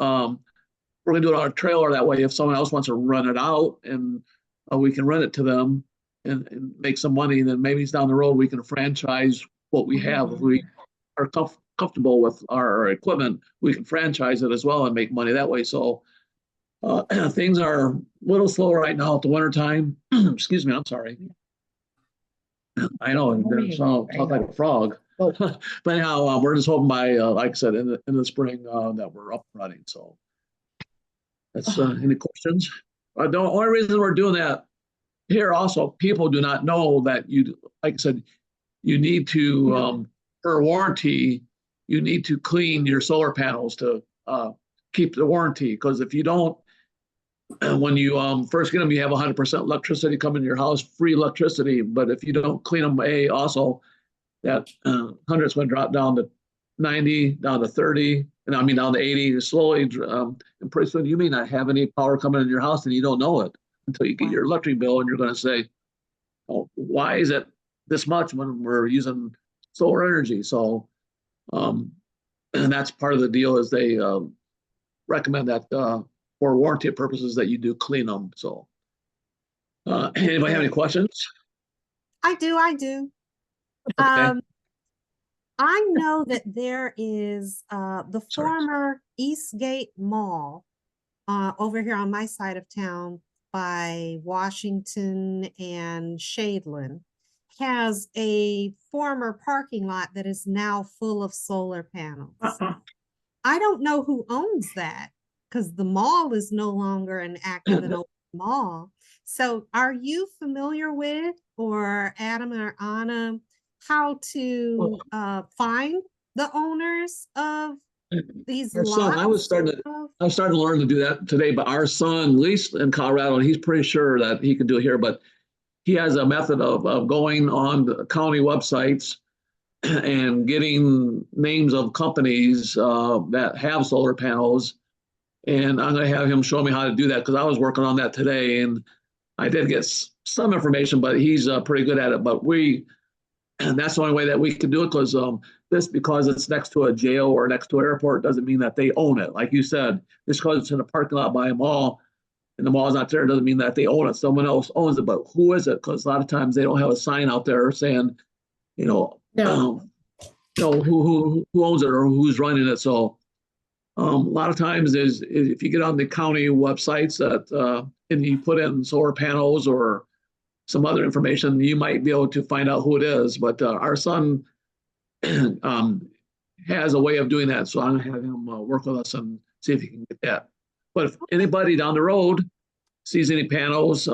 We're going to do it on a trailer. That way, if someone else wants to run it out and we can rent it to them and make some money, then maybe down the road we can franchise what we have. If we are comfortable with our equipment, we can franchise it as well and make money that way. So things are a little slow right now at the winter time. Excuse me, I'm sorry. I know, it sounds like a frog. But anyhow, we're just hoping by, like I said, in the spring that we're up and running. So that's any questions? The only reason we're doing that here also, people do not know that you, like I said, you need to, for warranty, you need to clean your solar panels to keep the warranty. Because if you don't, when you first get them, you have 100% electricity coming to your house, free electricity. But if you don't clean them, also that 100's going to drop down to 90, down to 30, and I mean down to 80 slowly. And pretty soon you may not have any power coming in your house, and you don't know it until you get your electric bill, and you're going to say, "Oh, why is it this much when we're using solar energy?" So, and that's part of the deal is they recommend that for warranty purposes that you do clean them. So, anybody have any questions? I do. Okay. I know that there is the former Eastgate Mall over here on my side of town by Washington and Shadeland has a former parking lot that is now full of solar panels. I don't know who owns that because the mall is no longer an active and open mall. So are you familiar with, or Adam or Anna, how to find the owners of these Our son, lots? I was starting to learn to do that today, but our son, at least in Colorado, and he's pretty sure that he can do it here, but he has a method of going on the county websites and getting names of companies that have solar panels. And I'm going to have him show me how to do that because I was working on that today, and I did get some information, but he's pretty good at it. But and that's the only way that we can do it because because it's next to a jail or next to an airport doesn't mean that they own it. Like you said, just because it's in a parking lot by a mall and the mall's not there doesn't mean that they own it. Someone else owns it, but who is it? Because a lot of times they don't have a sign out there saying, who owns it or who's running it. So a lot of times is if you get on the county websites that and you put in solar panels or some other information, you might be able to find out who it is. But our son has a way of doing that. So I'm going to have him work with us and see if he can get that. But if anybody down the road sees any panels,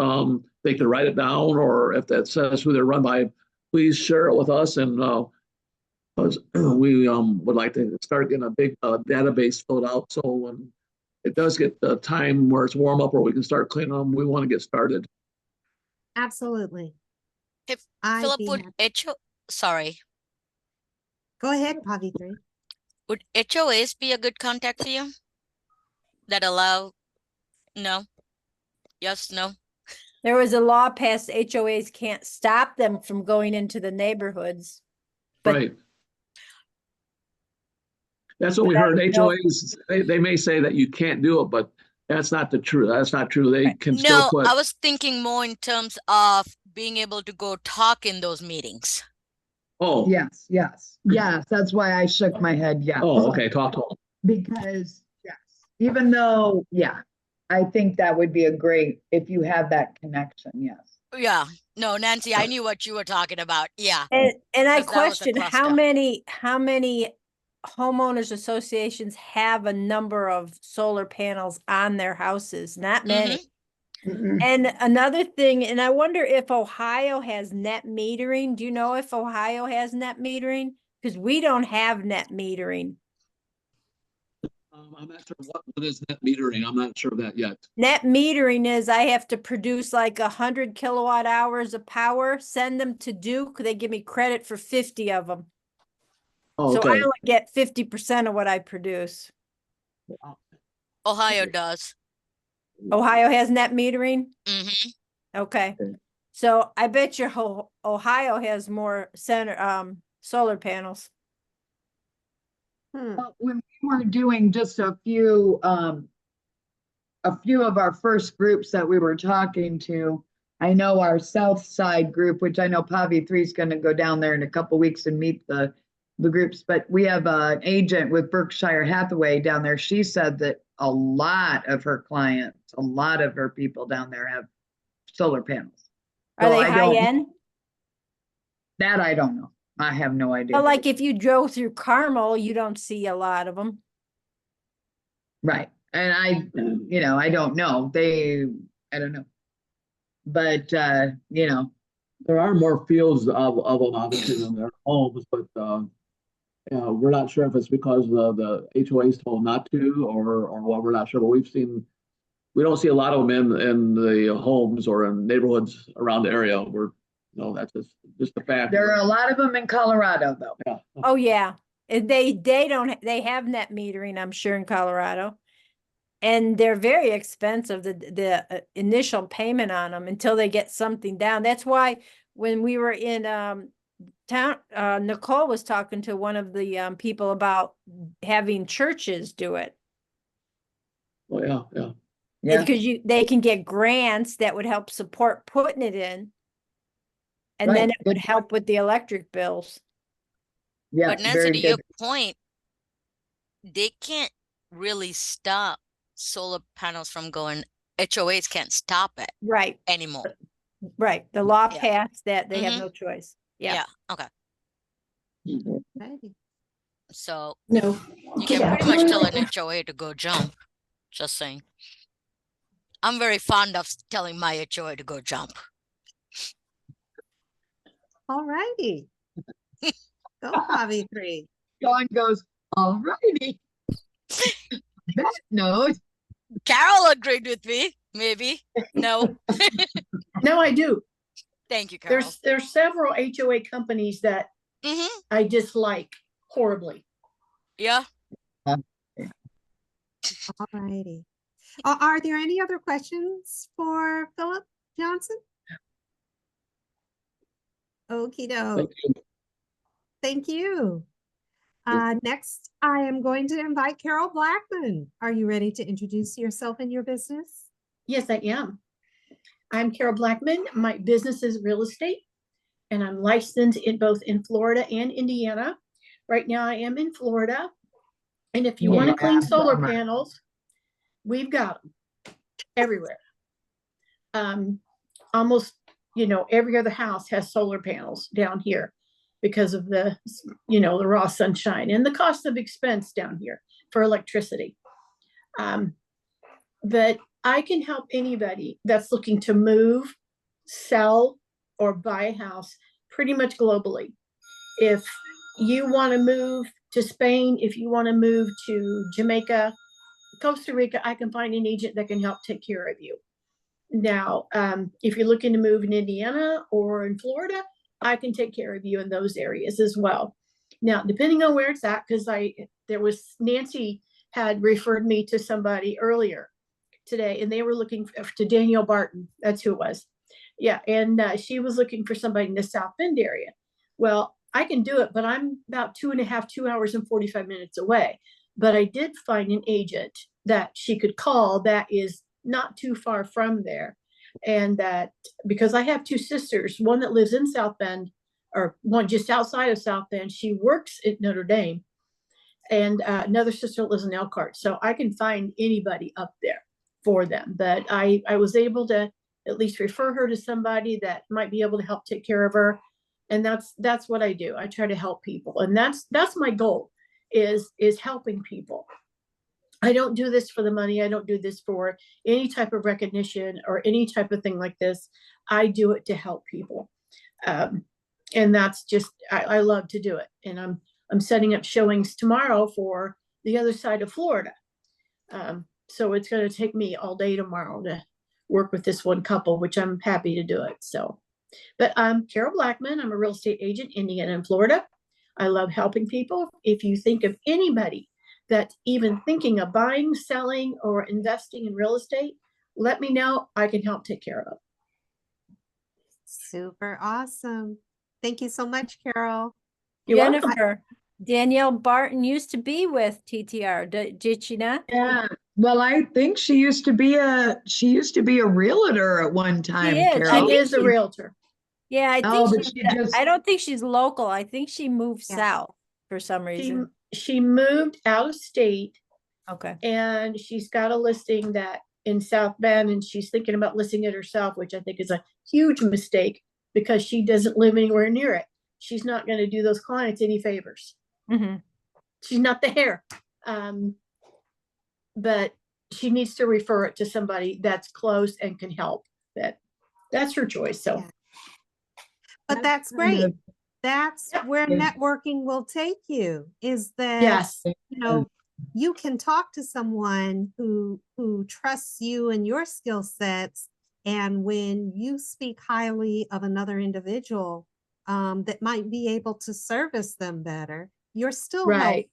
they can write it down, or if that says who they're run by, please share it with us. And we would like to start getting a big database filled out. So when it does get the time where it's warm up, where we can start cleaning them, we want to get started. Absolutely. If I'd Philip, be would happy. sorry, Go ahead, Pavithri. would HOAs be a good contact for you? That allow, no? Yes, no? There was a law passed, HOAs can't stop them from going into the neighborhoods. But Right. That's what we heard. HOAs, they may say that you can't do it, but that's not the truth. That's not true. They can still No, put. I was thinking more in terms of being able to go talk in those meetings. Oh, Yes. That's why I shook my head. Yes. oh, okay. Talk to them. Because yes, even though, I think that would be a great, if you have that connection. Yes. Yeah. No, Nancy, I knew what you were talking about. Yeah. and I 'Cause that was a question how cluster. many homeowners associations have a number of solar panels on their houses? Not many. And another thing, and I wonder if Ohio has net metering. Do you know if Ohio has net metering? Because we don't have net metering. I'm not sure what is net metering. I'm not sure of that yet. Net metering is I have to produce like 100 kilowatt hours of power, send them to Duke. They give me credit for 50 of them. Oh, So I okay. only get 50% of what I produce. Ohio does. Ohio has net metering? Hmm. Okay. Okay. So I bet your Ohio has more solar panels. Hmm. When we were doing just a few of our first groups that we were talking to, I know our South Side group, which I know Pavithri is going to go down there in a couple weeks and meet the groups, but we have an agent with Berkshire Hathaway down there. She said that a lot of her clients, a lot of her people down there have solar panels. Are So they I high don't- end? That I don't know. I have no idea. But like if you drove through Carmel, you don't see a lot of them. Right. And I don't know. I don't know. But, There are more fields of them obviously than their homes, but we're not sure if it's because the HOAs told not to or what. We're not sure, but we don't see a lot of them in the homes or in neighborhoods around the area. That's just the fact. there are a lot of them in Colorado though. Yeah. Oh yeah. They have net metering, I'm sure, in Colorado. And they're very expensive, the initial payment on them until they get something down. That's why when we were in town, Nicole was talking to one of the people about having churches do it. Oh, yeah, yeah. Yeah. Because they can get grants that would help support putting it in. And then Right, it would good help with the electric bills. Yeah. But Nancy, Very to your good. point, they can't really stop solar panels from going. HOAs can't stop it Right, anymore. right. The law Yeah. passed that they have Mhm. no choice. Yeah. Yeah. Okay. Righty. So No. you Get can out. pretty much tell an HOA to go jump. Just saying. I'm very fond of telling my HOA to go jump. All righty. Go, Pavithri. Dawn goes, all righty. That note. Carol agreed with me. Maybe. No. No, I do. Thank you, Carol. There's several HOA companies that Mm-hmm. I dislike horribly. Yeah. All righty. Are there any other questions for Philip Johnson? Okie doke. Thank you. Thank you. Next, I am going to invite Carol Blackmon. Are you ready to introduce yourself and your business? Yes, I am. I'm Carol Blackmon. My business is real estate, and I'm licensed in Florida and Indiana. Right now, I am in Florida. And if you want to clean solar panels, we've got them everywhere. Almost, every other house has solar panels down here because of the raw sunshine and the cost of expense down here for electricity. But I can help anybody that's looking to move, sell, or buy a house pretty much globally. If you want to move to Spain, if you want to move to Jamaica, Costa Rica, I can find an agent that can help take care of you. Now, if you're looking to move in Indiana or in Florida, I can take care of you in those areas as well. Now, depending on where it's at, because Nancy had referred me to somebody earlier today, and they were looking to Danielle Barton. That's who it was. Yeah, and she was looking for somebody in the South Bend area. Well, I can do it, but I'm about 2 hours and 45 minutes away. But I did find an agent that she could call that is not too far from there. And that because I have 2 sisters, one that lives in South Bend, or one just outside of South Bend. She works at Notre Dame, and another sister lives in Elkhart. So I can find anybody up there for them. But I was able to at least refer her to somebody that might be able to help take care of her. And that's what I do. I try to help people. And that's my goal is helping people. I don't do this for the money. I don't do this for any type of recognition or any type of thing like this. I do it to help people. And that's just, I love to do it. And I'm setting up showings tomorrow for the other side of Florida. So it's going to take me all day tomorrow to work with this one couple, which I'm happy to do it. So, but I'm Carol Blackmon. I'm a real estate agent in Indiana and Florida. I love helping people. If you think of anybody that's even thinking of buying, selling, or investing in real estate, let me know. I can help take care of. Super awesome. Thank you so much, Carol. You're welcome. Jennifer, Danielle Barton used to be with TTR, did she not? Yeah, well, I think she used to be a realtor at one time, is. Carol. She is a she- realtor. Yeah, I Oh, think but she just, I don't think she's local. I think she moved Yeah. south for some She, reason. she moved out of state, Okay. and she's got a listing that in South Bend, and she's thinking about listing it herself, which I think is a huge mistake because she doesn't live anywhere near it. She's not going to do those clients any favors. Mm-hmm. She's not there. But she needs to refer it to somebody that's close and can help. That's her choice. So, Yeah. But that's kind great. of- That's Yep. where Yeah. networking will take you, is that yes, you know, you can talk to someone who trusts you and your skill sets. And when you speak highly of another individual that might be able to service them better, you're still right.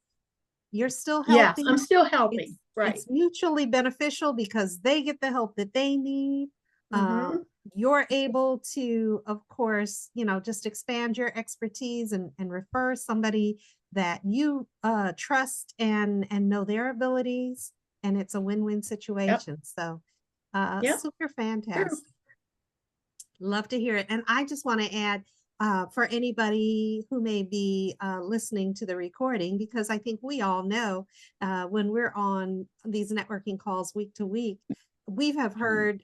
you're still Yes, helping. I'm still helping. It's, Right. it's mutually beneficial because they get the help that they need. Mhm. You're able to, of course, just expand your expertise and refer somebody that you trust and know their abilities, and it's a win-win situation. So Yep. super True. fantastic. Love to hear it. And I just want to add, for anybody who may be listening to the recording, because I think we all know when we're on these networking calls week to week, we have heard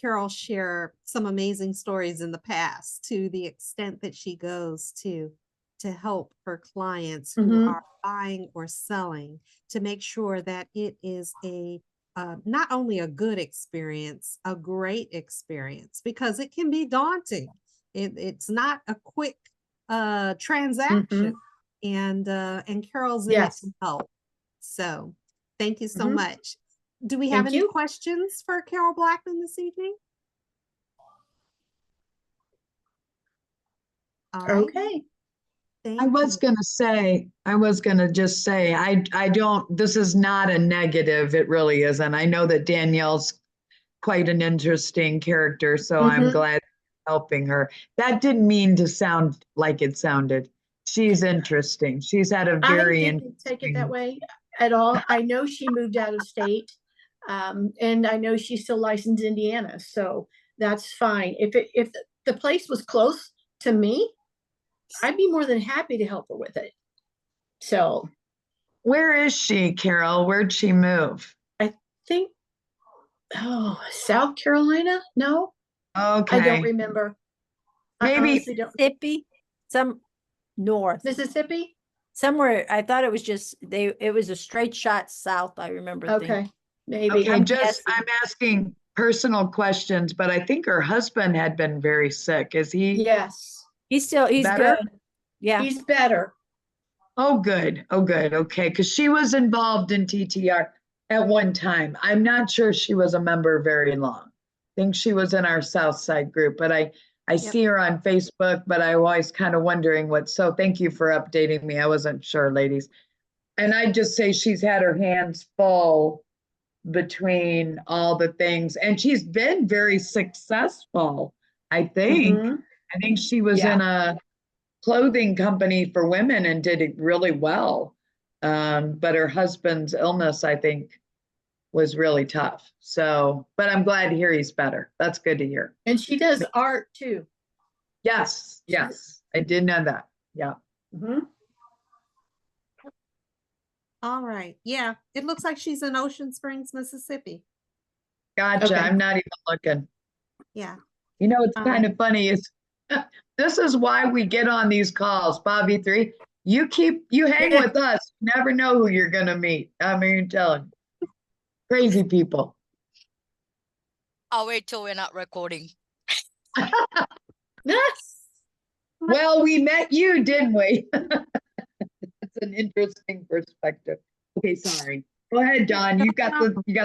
Carol share some amazing stories in the past, to the extent that she goes to help her clients who Mhm. are buying or selling, to make sure that it is not only a good experience, a great experience, because it can be daunting. It's not a quick transaction, and Carol's in it Yes. to help. So thank you so Mhm. much. Do we have Thank any you. questions for Carol Blackmon this evening? All right. Okay. Thank I was you. gonna just say, I don't, this is not a negative. It really isn't. I know that Danielle's quite an interesting character, so I'm Mhm. glad helping her. That didn't mean to sound like it sounded. She's interesting. She's had a I very didn't take it that interesting. way at all. I know she moved out of state, and I know she's still licensed in Indiana, so that's fine. If the place was close to me, I'd be more than happy to help her with it. So Where is she, Carol? Where'd she move? I think, South Carolina? No, I don't Okay, remember. I maybe honestly don't. Mississippi, some north, Mississippi? somewhere. I thought it was just it was a straight shot south. I remember thinking. Okay, maybe. Okay, I'm just, guessing. I'm asking personal questions, but I think her husband had been very sick. Is he Yes, He's better? good. Yeah. he's better. Oh, good. Oh, good. Okay, because she was involved in TTR at one time. I'm not sure she was a member very long. I think she was in our South Side group, but I see her on Facebook, but I always kind of wondering so thank you for updating me. I wasn't sure, ladies. And I'd just say she's had her hands full between all the things, and she's been very successful, I think. Mhm. I think she was Yeah. in a clothing company for women and did it really well. But her husband's illness, I think, was really tough. So, but I'm glad to hear he's better. That's good to hear. And she does art too. Yes, yes, I did know that. Yeah. Mhm. All right. Yeah, it looks like she's in Ocean Springs, Mississippi. Gotcha. Okay. I'm not even looking. Yeah. You know, it's kind of funny is this is why we get on these calls, Pavithri. You hang Yeah. with us. You never know who you're gonna meet. I mean, telling crazy people. I'll wait till we're not recording. Well, we met you, didn't we? It's an interesting perspective. Okay, sorry. Go ahead, Dawn. You got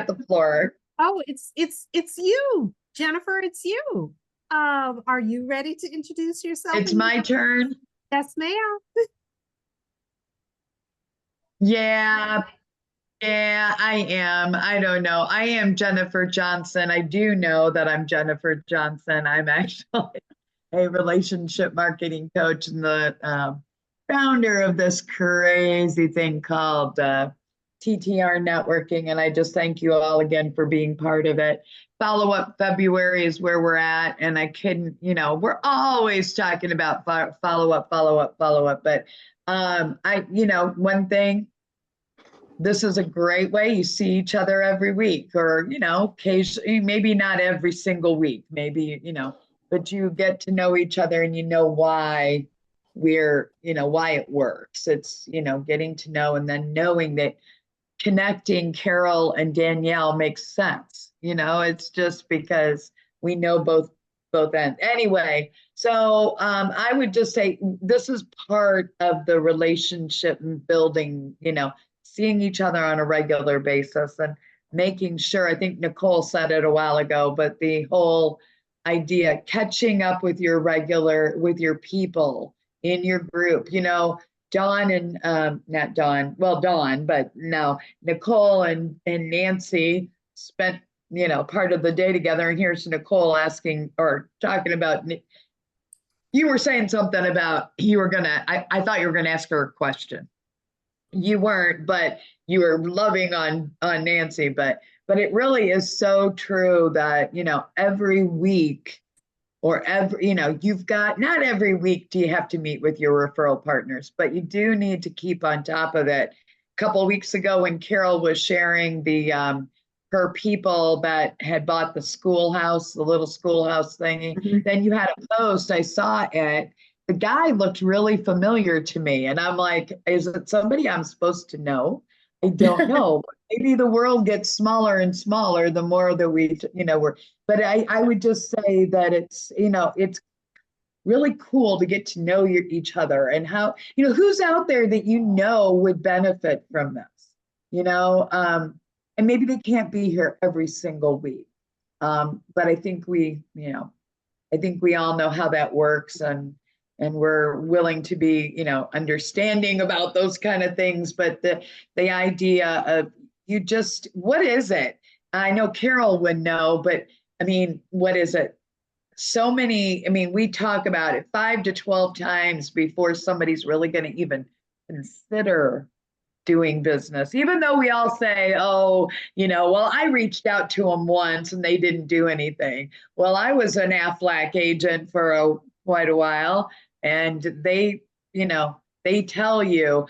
the floor. Oh, it's you, Jennifer. It's you. Are you ready to introduce yourself? It's my turn. Yes, ma'am. Yeah, I am. I don't know. I am Jennifer Johnson. I do know that I'm Jennifer Johnson. I'm actually a relationship marketing coach and the founder of this crazy thing called TTR Networking. And I just thank you all again for being part of it. Follow up February is where we're at. And I couldn't, we're always talking about follow up. But one thing, this is a great way. You see each other every week, or, occasionally, maybe not every single week, maybe, but you get to know each other and you know why why it works. It's, getting to know and then knowing that connecting Carol and Danielle makes sense. It's just because we know both ends. Anyway, so I would just say this is part of the relationship and building, seeing each other on a regular basis and making sure. I think Nicole said it a while ago, but the whole idea, catching up with your people in your group, Dawn and not Dawn, well, Dawn, but no, Nicole and Nancy spent, part of the day together. And here's Nicole asking or talking about, you were saying something about I thought you were going to ask her a question. You weren't, but you were loving on Nancy, but it really is so true that, every week or you've got, not every week do you have to meet with your referral partners, but you do need to keep on top of it. A couple of weeks ago when Carol was sharing her people that had bought the little schoolhouse thingy, then you had a post, I saw it. The guy looked really familiar to me. And I'm like, is it somebody I'm supposed to know? I don't know. Maybe the world gets smaller and smaller the more that but I would just say that it's really cool to get to know each other and how, who's out there that would benefit from this, and maybe they can't be here every single week. But I think we all know how that works, and we're willing to be, understanding about those kind of things. But the idea of what is it? I know Carol would know, but I mean, what is it? So many, we talk about it 5 to 12 times before somebody's really going to even consider doing business, even though we all say, oh, well, I reached out to them once and they didn't do anything. Well, I was an Aflac agent for quite a while, and they tell you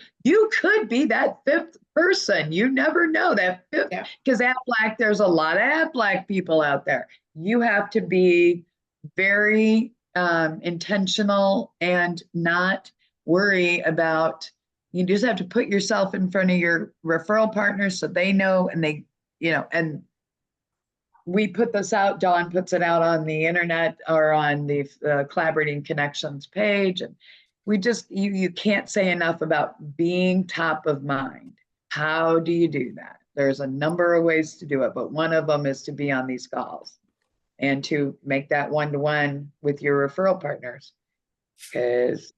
could be that fifth person. You never know that fifth, because Aflac, there's a lot of Aflac people out there. You have to be very intentional and not worry about. You just have to put yourself in front of your referral partners so they know, and they, and we put this out, Dawn puts it out on the internet or on the Collaborating Connections page. And we just, you can't say enough about being top of mind. How do you do that? There's a number of ways to do it, but one of them is to be on these calls and to make that one-to-one with your referral partners. Because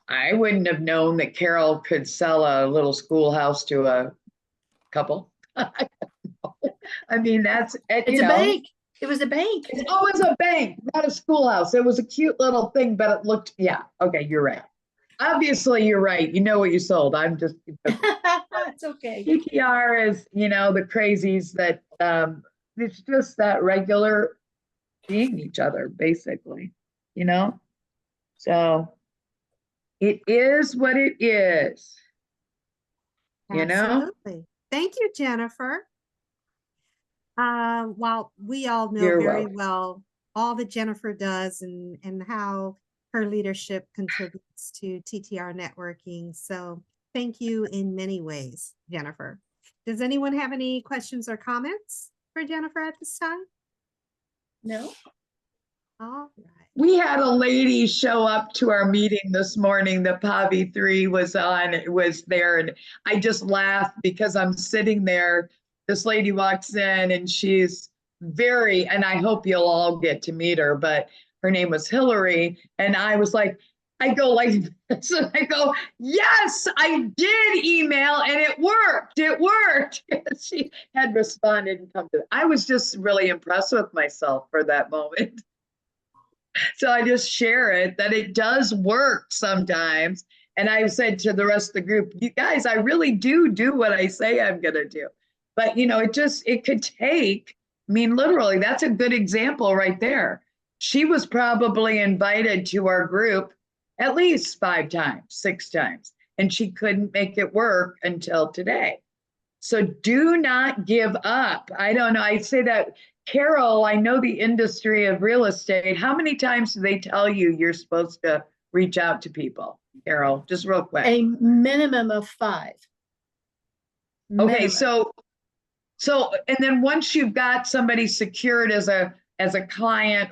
I wouldn't have known that Carol could sell a little schoolhouse to a couple. I mean, it's a bank. It was a bank. It was a bank, not a schoolhouse. It was a cute little thing, but it looked, okay, you're right. Obviously, you're right. You know what you sold. I'm just. It's okay. TTR is, the crazies that it's just that regular seeing each other, basically, So it is what it is. Absolutely. Thank you, Jennifer. Well, we all know You're very welcome. well all that Jennifer does and how her leadership contributes to TTR networking. So thank you in many ways, Jennifer. Does anyone have any questions or comments for Jennifer at this time? No. All right. We had a lady show up to our meeting this morning. The Pavithri was there, and I just laughed because I'm sitting there. This lady walks in, and she's and I hope you'll all get to meet her, but her name was Hillary, and I was like, I go like this, and I go, yes, I did email, and it worked. It worked. She had responded and come to. I was just really impressed with myself for that moment. So I just share it that it does work sometimes. And I said to the rest of the group, you guys, I really do what I say I'm going to do. But, it could take, I mean, literally, that's a good example right there. She was probably invited to our group at least 5 times, 6 times, and she couldn't make it work until today. So do not give up. I don't know. I say that, Carol, I know the industry of real estate. How many times do they tell you you're supposed to reach out to people? Carol, just real quick. A minimum of 5. Okay, Minimum. so, and then once you've got somebody secured as a client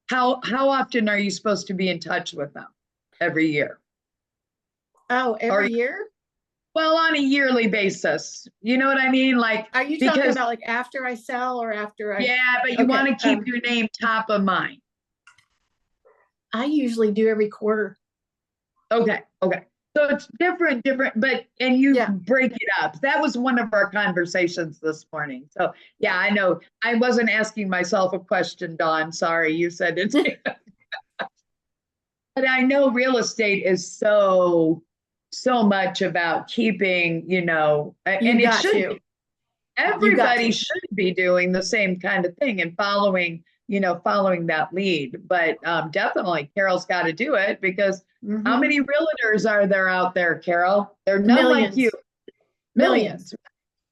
how often are you supposed to be in touch with them? Every year? Oh, every year? Well, on a yearly basis. You know what I mean? Like, are you talking about like after I sell or after I? Yeah, but you want to keep your name top of mind. I usually do every quarter. Okay. So it's different, but you break it up. That was one of our conversations this morning. So yeah, I know. I wasn't asking myself a question, Dawn. Sorry, you said it. But I know real estate is so much about keeping, and it should. Everybody should be doing the same kind of thing and following that lead. But definitely, Carol's got to do it because how many realtors are there out there, Carol? They're none like you. Millions.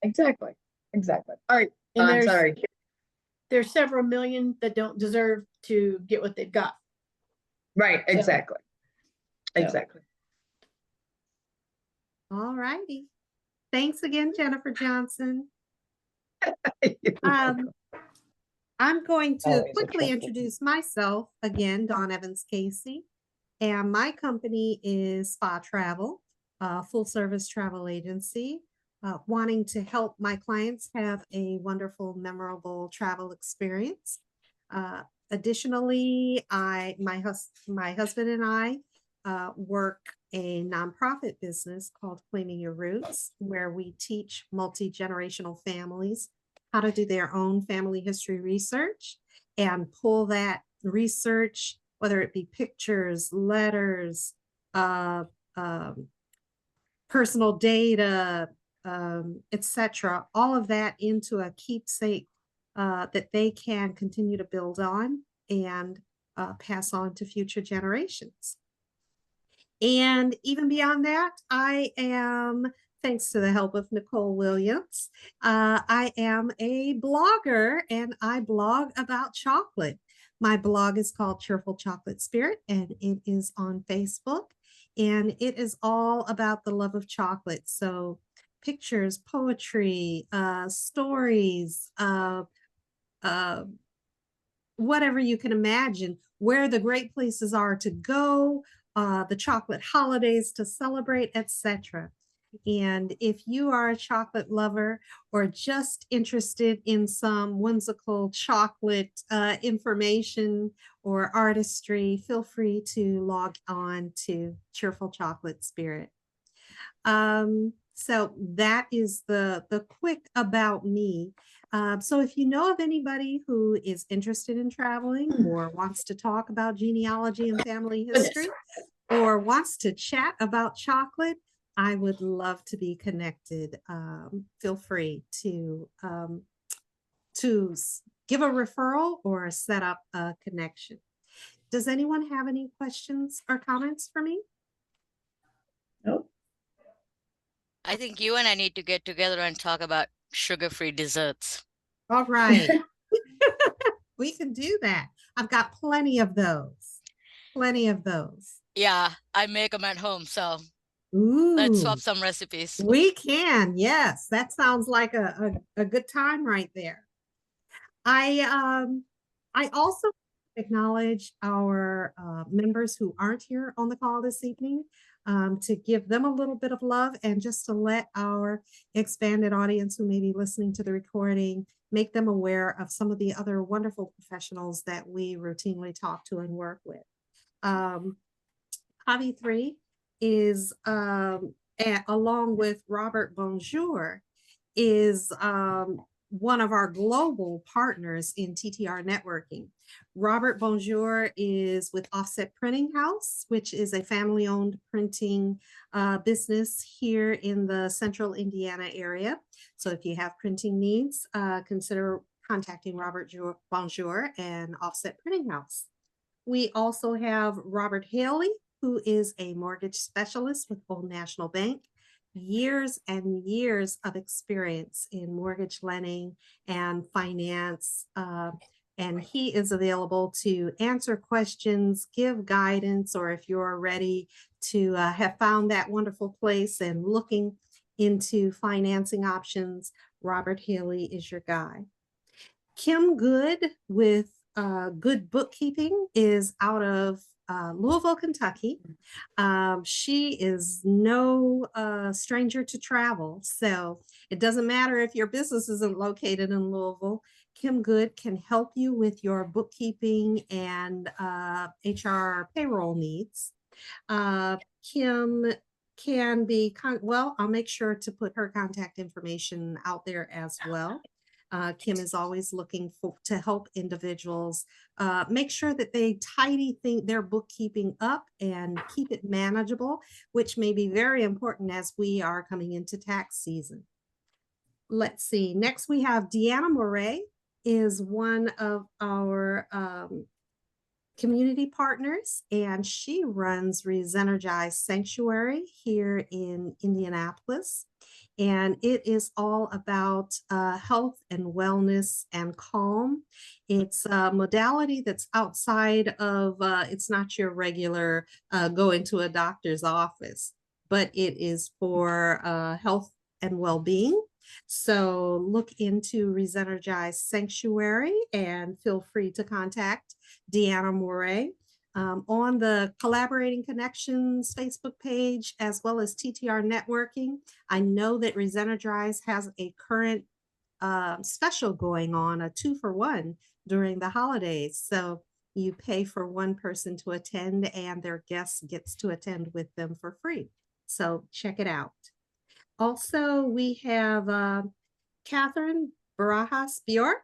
Exactly. All right. I'm sorry. There's several million that don't deserve to get what they've got. Right. Exactly. All righty. Thanks again, Jennifer Johnson. I'm going to quickly introduce myself again, Dawn Evans Casey, and my company is Spa Travel, full service travel agency, wanting to help my clients have a wonderful, memorable travel experience. Additionally, my husband and I work a nonprofit business called Claiming Your Roots, where we teach multi-generational families how to do their own family history research and pull that research, whether it be pictures, letters, personal data, etc., all of that into a keepsake that they can continue to build on and pass on to future generations. And even beyond that, I am, thanks to the help of Nicole Williams, I am a blogger and I blog about chocolate. My blog is called Cheerful Chocolate Spirit and it is on Facebook and it is all about the love of chocolate. So pictures, poetry, stories, whatever you can imagine, where the great places are to go, the chocolate holidays to celebrate, etc. And if you are a chocolate lover or just interested in some whimsical chocolate information or artistry, feel free to log on to Cheerful Chocolate Spirit. So that is the quick about me. So if you know of anybody who is interested in traveling or wants to talk about genealogy and family history or wants to chat about chocolate, I would love to be connected. Feel free to give a referral or set up a connection. Does anyone have any questions or comments for me? Nope. I think you and I need to get together and talk about sugar-free desserts. All right. We can do that. I've got plenty of those. Yeah, I make them at home, so Ooh, let's swap some recipes. We can, yes. That sounds like a good time right there. I also acknowledge our members who aren't here on the call this evening, to give them a little bit of love and just to let our expanded audience who may be listening to the recording, make them aware of some of the other wonderful professionals that we routinely talk to and work with. Pavithri is, along with Robert Bonjour, is one of our global partners in TTR networking. Robert Bonjour is with Offset Printing House, which is a family-owned printing business here in the central Indiana area. So if you have printing needs, consider contacting Robert Bonjour and Offset Printing House. We also have Robert Haley, who is a mortgage specialist with Old National Bank. Years and years of experience in mortgage lending and finance. And he is available to answer questions, give guidance, or if you're ready to have found that wonderful place and looking into financing options, Robert Haley is your guy. Kim Good with Good Bookkeeping is out of Louisville, Kentucky. She is no stranger to travel. So it doesn't matter if your business isn't located in Louisville. Kim Good can help you with your bookkeeping and HR payroll needs. Kim can be, well, I'll make sure to put her contact information out there as well. Kim is always looking to help individuals make sure that they tidy their bookkeeping up and keep it manageable, which may be very important as we are coming into tax season. Let's see. Next, we have Deanna Moray, is one of our community partners, and she runs Resenergize Sanctuary here in Indianapolis. And it is all about health and wellness and calm. It's a modality that's outside of, it's not your regular go into a doctor's office, but it is for health and well-being. So look into Resenergize Sanctuary and feel free to contact Deanna Moray. On the Collaborating Connections Facebook page, as well as TTR Networking, I know that Resenergize has a current special going on, a 2-for-1 during the holidays. So you pay for one person to attend and their guest gets to attend with them for free. So check it out. Also, we have Catherine Barajas Bjork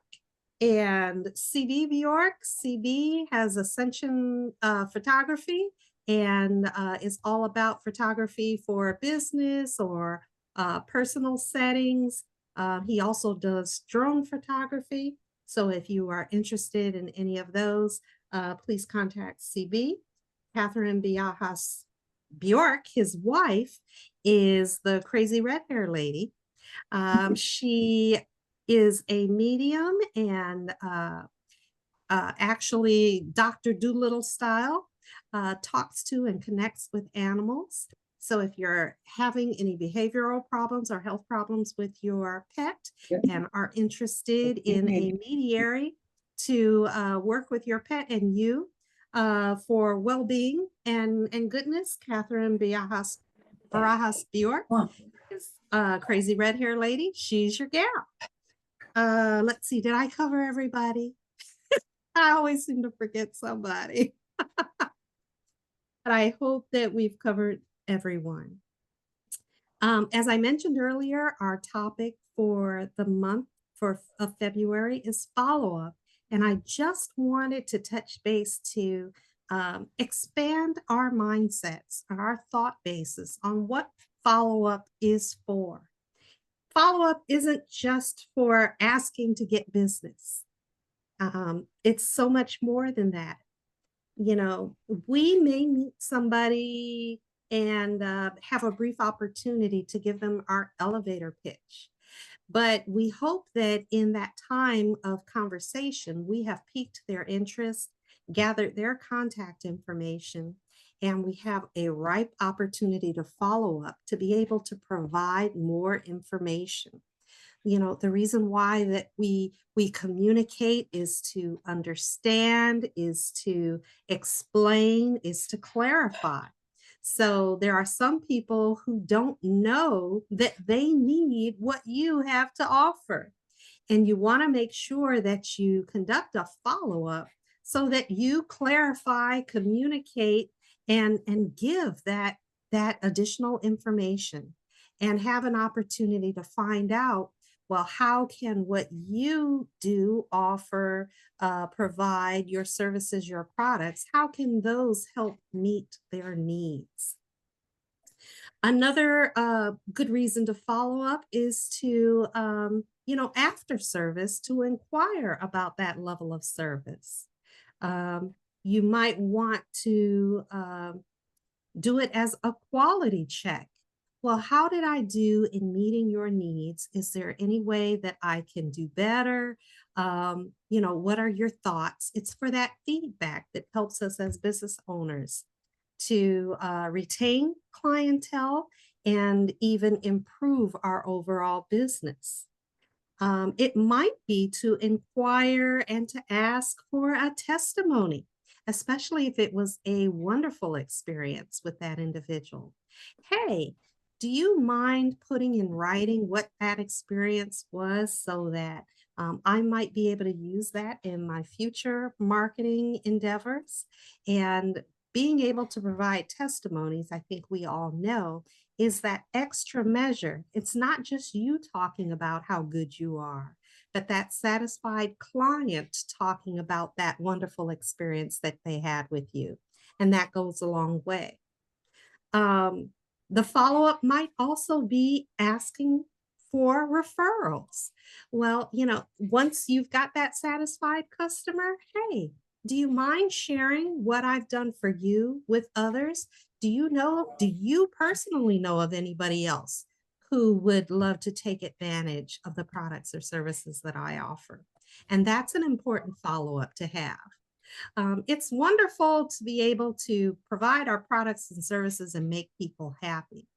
and CB Bjork. CB has Ascension Photography and is all about photography for business or personal settings. He also does drone photography. So if you are interested in any of those, please contact CB. Catherine Barajas Bjork, his wife, is the crazy red hair lady. She is a medium and actually Dr. Doolittle style, talks to and connects with animals. So if you're having any behavioral problems or health problems with your pet and are interested in a mediary to work with your pet and you for well-being and goodness, Catherine Barajas Bjork is crazy red hair lady. She's your gal. Let's see, did I cover everybody? I always seem to forget somebody. But I hope that we've covered everyone. As I mentioned earlier, our topic for the month of February is follow-up. And I just wanted to touch base to expand our mindsets, our thought basis on what follow-up is for. Follow-up isn't just for asking to get business. It's so much more than that. You know, we may meet somebody and have a brief opportunity to give them our elevator pitch. But we hope that in that time of conversation, we have piqued their interest, gathered their contact information, and we have a ripe opportunity to follow up to be able to provide more information. The reason why that we communicate is to understand, is to explain, is to clarify. So there are some people who don't know that they need what you have to offer. And you want to make sure that you conduct a follow-up so that you clarify, communicate, and give that additional information and have an opportunity to find out, well, how can what you do offer, provide your services, your products, how can those help meet their needs? Another good reason to follow up is to, after service, to inquire about that level of service. You might want to do it as a quality check. Well, how did I do in meeting your needs? Is there any way that I can do better? What are your thoughts? It's for that feedback that helps us as business owners to retain clientele and even improve our overall business. It might be to inquire and to ask for a testimony, especially if it was a wonderful experience with that individual. Hey, do you mind putting in writing what that experience was so that I might be able to use that in my future marketing endeavors? And being able to provide testimonies, I think we all know, is that extra measure. It's not just you talking about how good you are, but that satisfied client talking about that wonderful experience that they had with you. And that goes a long way. The follow-up might also be asking for referrals. Well, once you've got that satisfied customer, hey, do you mind sharing what I've done for you with others? Do you personally know of anybody else who would love to take advantage of the products or services that I offer? And that's an important follow-up to have. It's wonderful to be able to provide our products and services and make people happy.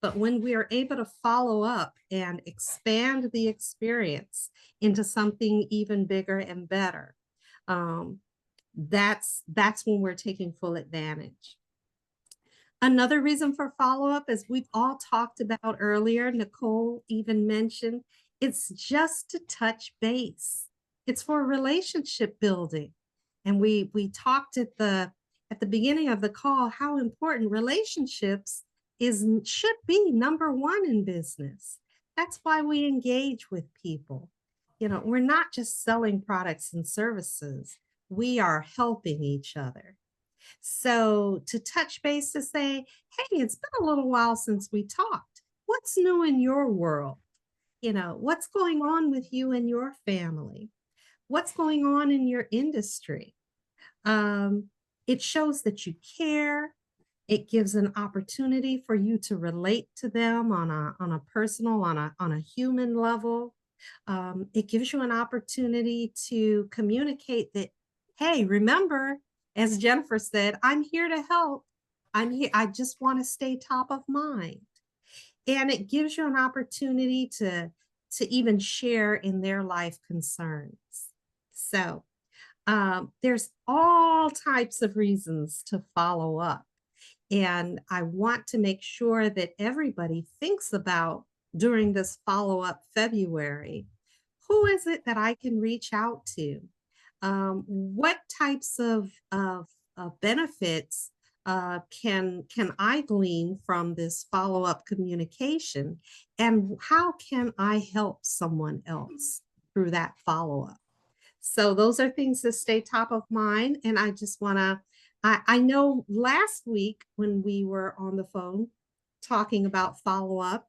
But when we are able to follow up and expand the experience into something even bigger and better, that's when we're taking full advantage. Another reason for follow-up, as we've all talked about earlier, Nicole even mentioned, it's just to touch base. It's for relationship building. And we talked at the beginning of the call how important relationships should be number one in business. That's why we engage with people. We're not just selling products and services. We are helping each other. So to touch base to say, hey, it's been a little while since we talked. What's new in your world? What's going on with you and your family? What's going on in your industry? It shows that you care. It gives an opportunity for you to relate to them on a personal, on a human level. It gives you an opportunity to communicate that, hey, remember, as Jennifer said, I'm here to help. I'm here. I just want to stay top of mind. And it gives you an opportunity to even share in their life concerns. So there's all types of reasons to follow up. And I want to make sure that everybody thinks about during this follow-up February, who is it that I can reach out to? What types of benefits can I glean from this follow-up communication? And how can I help someone else through that follow-up? So those are things that stay top of mind. And I just want to, I know last week when we were on the phone talking about follow-up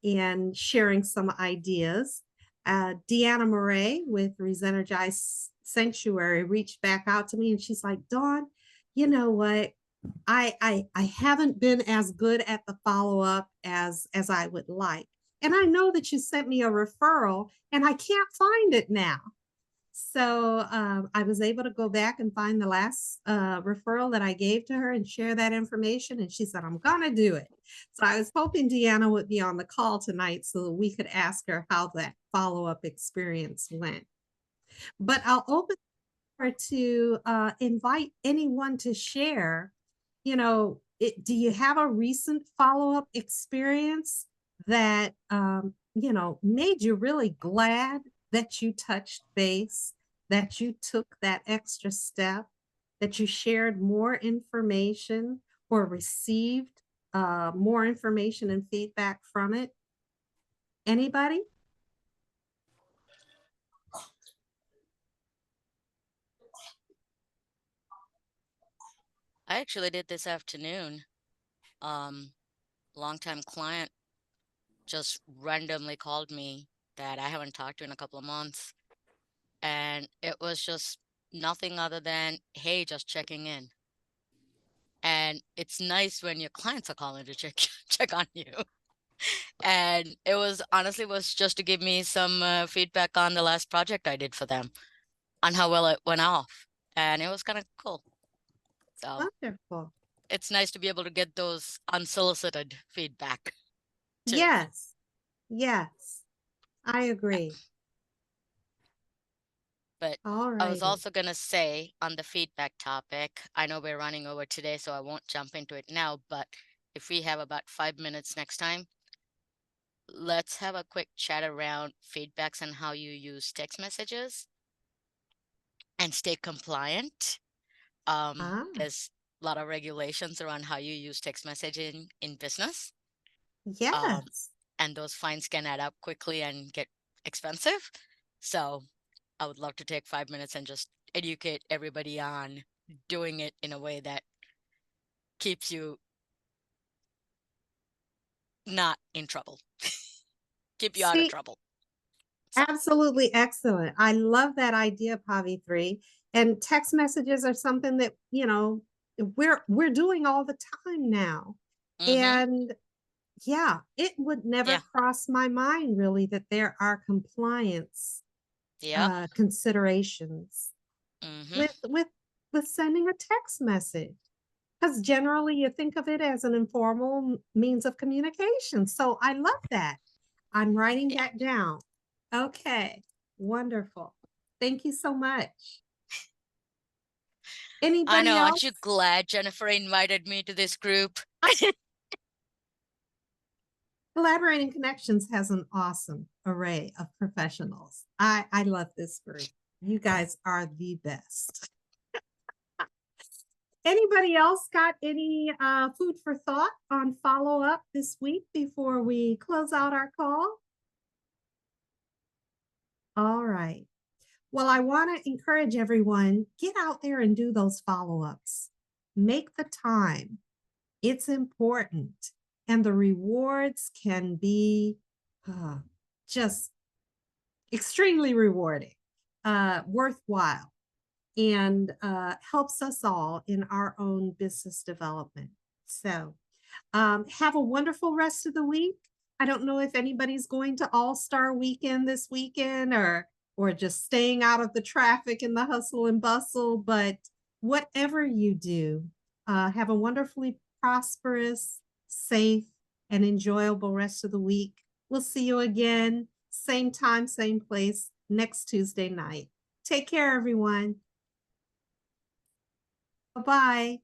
and sharing some ideas, Deanna Murray with Resenergize Sanctuary reached back out to me and she's like, Dawn, you know what? I haven't been as good at the follow-up as I would like. And I know that you sent me a referral and I can't find it now. So I was able to go back and find the last referral that I gave to her and share that information. And she said, I'm going to do it. So I was hoping Deanna would be on the call tonight so that we could ask her how that follow-up experience went. But I'll open her to invite anyone to share, you know, do you have a recent follow-up experience that, you know, made you really glad that you touched base, that you took that extra step, that you shared more information or received more information and feedback from it? Anybody? I actually did this afternoon. Longtime client just randomly called me that I haven't talked to in a couple of months. And it was just nothing other than, hey, just checking in. And it's nice when your clients are calling to check on you. And it was honestly was just to give me some feedback on the last project I did for them, on how well it went off. And it was kind of cool. So Wonderful. it's nice to be able to get those unsolicited feedback too. Yes. Yes. I agree. But All I was right. also going to say on the feedback topic, I know we're running over today, so I won't jump into it now, but if we have about 5 minutes next time, let's have a quick chat around feedbacks and how you use text messages and stay compliant. There's a lot of regulations around how you use text messaging in business. Yes. And those fines can add up quickly and get expensive. So I would love to take 5 minutes and just educate everybody on doing it in a way that keeps you not in trouble, keep you out of See, trouble. So, absolutely excellent. I love that idea, Pavithri. And text messages are something that, you know, we're doing all the time now. And yeah, it would never yeah, cross my mind really that there are compliance yeah, considerations with sending a text message. Because generally you think of it as an informal means of communication. So I love that. I'm writing yeah. that down. Okay, wonderful. Thank you so much. I Anybody know. Aren't else? you glad Jennifer invited me to this group? Collaborating Connections has an awesome array of professionals. I love this group. You guys are the best. Anybody else got any food for thought on follow up this week before we close out our call? All right. Well, I want to encourage everyone, get out there and do those follow-ups. Make the time. It's important. And the rewards can be just extremely rewarding, worthwhile, and helps us all in our own business development. So have a wonderful rest of the week. I don't know if anybody's going to All-Star Weekend this weekend or just staying out of the traffic and the hustle and bustle, but whatever you do, have a wonderfully prosperous, safe, and enjoyable rest of the week. We'll see you again, same time, same place, next Tuesday night. Take care, everyone. Bye-bye.